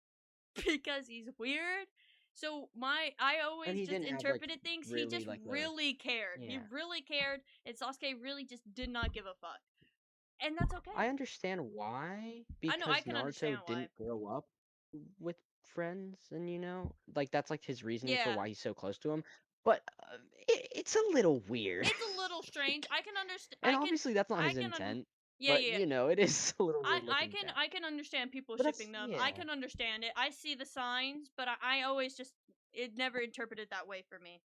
because he's weird. So I And always he just didn't have like interpreted things. He really just like a really cared. He yeah. really cared, and Sasuke really just did not give a fuck, and that's okay. I understand why I know I because can Naruto understand why. didn't grow up with friends, and like that's like his reasoning for Yeah, why he's so close to him. But it's a little weird. it's a little strange. I can understand. And obviously that's not I his can. intent. Yeah, But yeah. it is a little I weird I looking can back. I can understand people But that's shipping them. I yeah. can understand it. I see the signs, but I always just it never interpreted that way for me.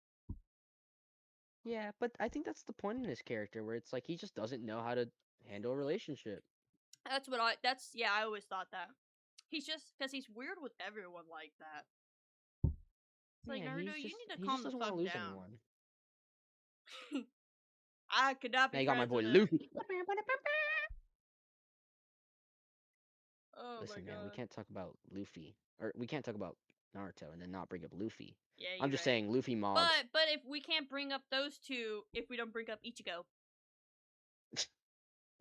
Yeah, but I think that's the point in his character where it's like he just doesn't know how to handle a relationship. I always thought that. He's just because he's weird with everyone like that. It's like Yeah, Naruto, you need to he just calm the doesn't want fuck to lose down. anyone. I could not Now be you got my friends boy with him. Luffy. Oh Listen, my man, we god. can't talk about Luffy, or we can't talk about Naruto and then not bring up Luffy. Yeah, I'm you're just right. saying, Luffy Mob. But if we can't bring up those two, if we don't bring up Ichigo.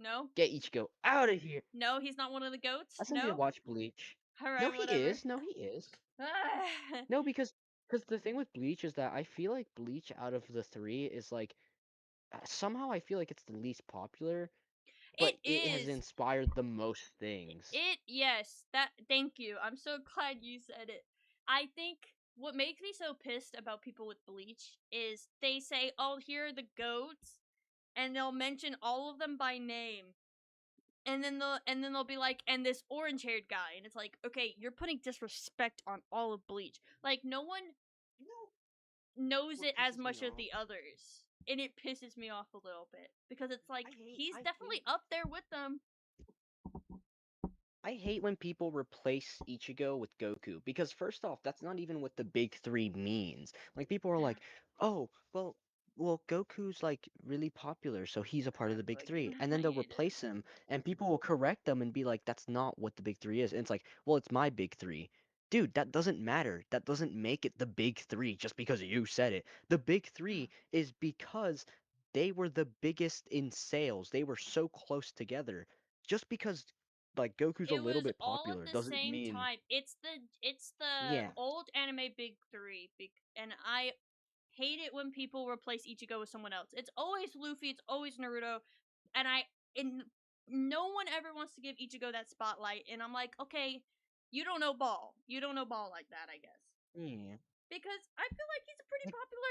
No? Get Ichigo out of here. No, he's not one of the goats? I still need to No? watch Bleach. No, Alright, he whatever. is. No, he is. No, because the thing with Bleach is that I feel like Bleach out of the three is like somehow I feel like it's the least popular, but It it has is. inspired the most things. Yes, thank you. I'm so glad you said it. I think what makes me so pissed about people with Bleach is they say, "Oh, here are the goats," and they'll mention all of them by name. And then they'll be like, "And this orange-haired guy." And it's like, "Okay, you're putting disrespect on all of Bleach." Like no one knows What it as pisses me much as off- the others. And it pisses me off a little bit because it's like he's I definitely hate- up there with them. I hate when people replace Ichigo with Goku because first off, that's not even what the big three means. Like people are like, "Oh, well, Goku's like really popular, so he's a part of the big three," and then I they'll hate it. replace him, and people will correct them and be like, "That's not what the big three is." And it's like, "Well, it's my big three." Dude, that doesn't matter. That doesn't make it the big three just because you said it. The big three is because they were the biggest in sales. They were so close together. Just because like Goku's a It little was bit all at popular the doesn't same mean time. It's the yeah. old anime big three, and I hate it when people replace Ichigo with someone else. It's always Luffy, it's always Naruto, and no one ever wants to give Ichigo that spotlight. And I'm like, okay, you don't know ball. You don't know ball like that, I guess. Yeah. Because I feel like he's a pretty popular.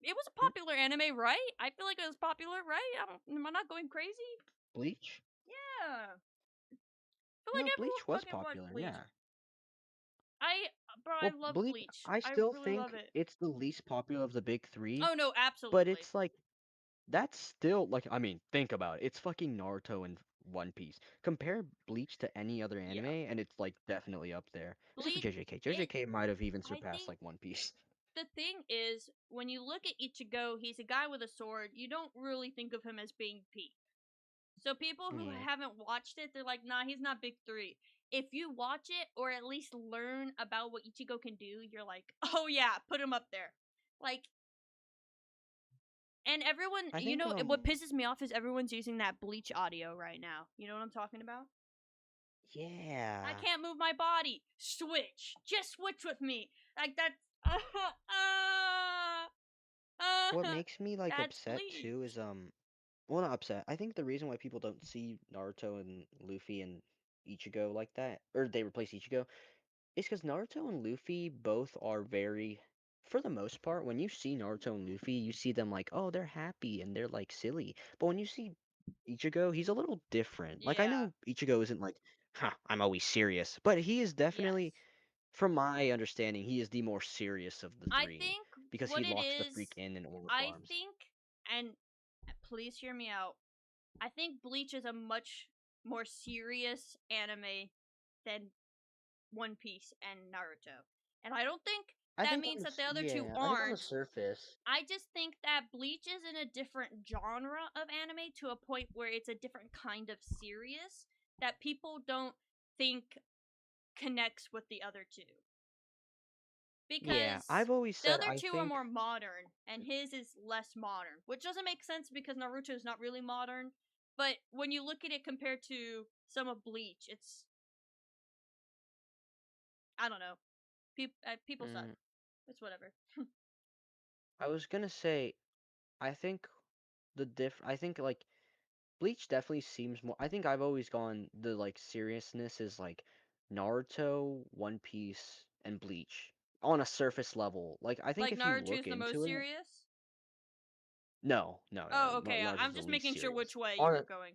It was a popular anime, right? I feel like it was popular, right? Am I not going crazy? Bleach? Yeah. I feel No, like Bleach everyone was fucking watched popular, Bleach. yeah. I Well, love Bleach, Bleach. I I still really think love it. it's the least popular of the big three, Oh no, but absolutely. it's like that's still like I mean, think about it. It's fucking Naruto and One Piece. Compare Bleach to any other anime, Yeah. and it's like definitely up there. Except for Bleach. JJK. JJK might have even I surpassed think like One Piece. the thing is, when you look at Ichigo, he's a guy with a sword. You don't really think of him as being peak. So people who Yeah. haven't watched it, they're like, nah, he's not big three. If you watch it or at least learn about what Ichigo can do, you're like, oh yeah, put him up there. Like, and everyone, I think what pisses me off is everyone's using that Bleach audio right now. You know what I'm talking about? yeah. I can't move my body. Switch. Just switch with me. Like that's What makes me like that's upset Bleach. too is well, not upset. I think the reason why people don't see Naruto and Luffy and Ichigo like that, or they replace Ichigo, is because Naruto and Luffy both are very, for the most part, when you see Naruto and Luffy, you see them like, oh, they're happy and they're like silly. But when you see Ichigo, he's a little different. Like I Yeah. know Ichigo isn't like I'm always serious. But he is definitely, Yes. from my understanding, he is the more serious of the I three think because he what it locks the is, freak in Order I Farms. think, and please hear me out, I think Bleach is a much more serious anime than One Piece and Naruto. And I don't think I that think means that the other two I think on the aren't. surface, I just think that Bleach is in a different genre of anime to a point where it's a different kind of serious that people don't think connects with the other two. yeah, Because I've always the said other I two are think more modern, and his is less modern, which doesn't make sense because Naruto is not really modern. But when you look at it compared to some of Bleach, it's I don't know. People suck. mm, It's whatever. I was gonna say I think I think like Bleach definitely seems more. I think I've always gone the like seriousness is like Naruto, One Piece, and Bleach on a surface level. Like I think Like if you Naruto look is the most into it, serious. no, Oh, okay. Naruto's I'm the just least making sure serious. which way you On were a, going.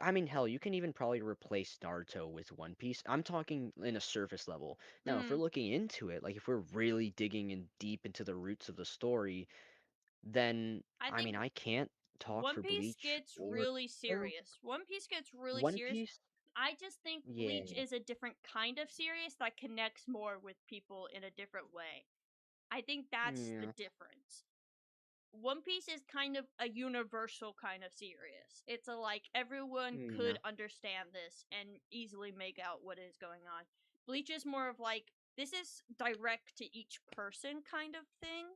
I mean, hell, you can even probably replace Naruto with One Piece. I'm talking in a surface level. Now, if we're Hmm. looking into it, like if we're really digging in deep into the roots of the story, then I I think mean, I can't talk One for Piece Bleach gets or really Naruto. serious. One Piece gets really One serious. Piece, I just think yeah, Bleach is a different kind of serious that connects more with people in a different way. I think that's the yeah, difference. One Piece is kind of a universal kind of serious. It's a like everyone yeah. could understand this and easily make out what is going on. Bleach is more of like this is direct to each person kind of thing.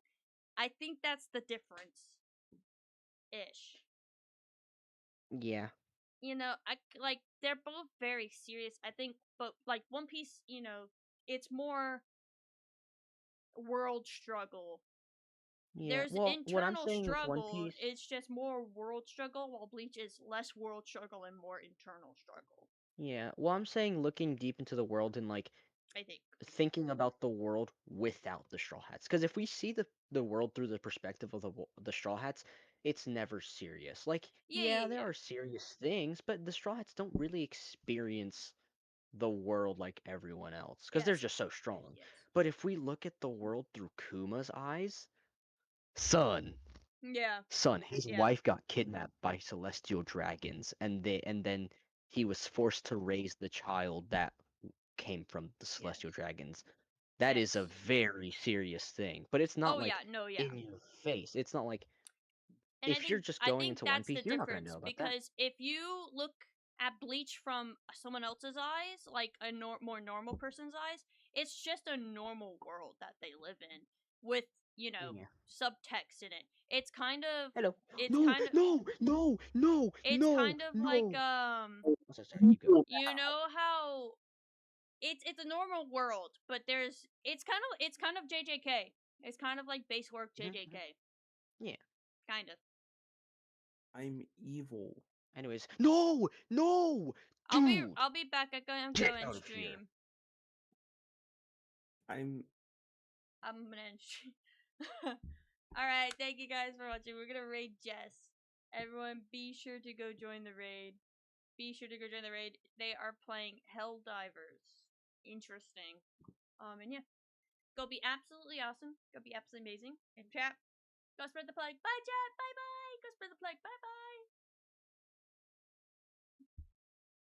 I think that's the difference ish. Yeah. You know, I like they're both very serious. I think, but like One Piece, it's more world struggle. Yeah. There's Well, what I'm internal saying with One struggle. Piece, It's just more world struggle, while Bleach is less world struggle and more internal struggle. yeah. Well, I'm saying looking deep into the world and like I think. thinking about the world without the Straw Hats. Because if we see the world through the perspective of the Straw Hats, it's never serious. Like, Yeah, yeah, yeah, there yeah. are serious things, but the Straw Hats don't really experience the world like everyone else because they're Yes, just so strong. yes. But if we look at the world through Kuma's eyes, son, Yeah, his yeah. wife got kidnapped by celestial dragons, and then he was forced to raise the child that came from the Yes, celestial dragons. That is a yes. very serious thing, but it's not Oh like yeah, no, yeah. in your face. It's not like And if you're just I going think into One that's the Piece, you're not gonna difference know about that. because if you look at Bleach from someone else's eyes, like a more normal person's eyes, it's just a normal world that they live in with, Yeah. subtext in it. It's kind of Hello. it's No, kind of no, no, no, it's no, kind of like no. I'm so sorry. You go. you know how it's a normal world, but it's kind of JJK. It's kind of like base work Mhm, JJK. mhm. Yeah. Kind of. I'm evil. Anyways, no, no, I'll be dude, I'll be back. I'm get going out of here. stream. I'm I'm gonna end stream. Alright, thank you guys for watching. We're gonna raid Jess. Everyone be sure to go join the raid. Be sure to go join the raid. They are playing Hell Divers. Interesting. And yeah. Go be absolutely awesome. Go be absolutely amazing. And chat. Go spread the plague. Bye chat. Bye bye. Go spread the plague. Bye bye.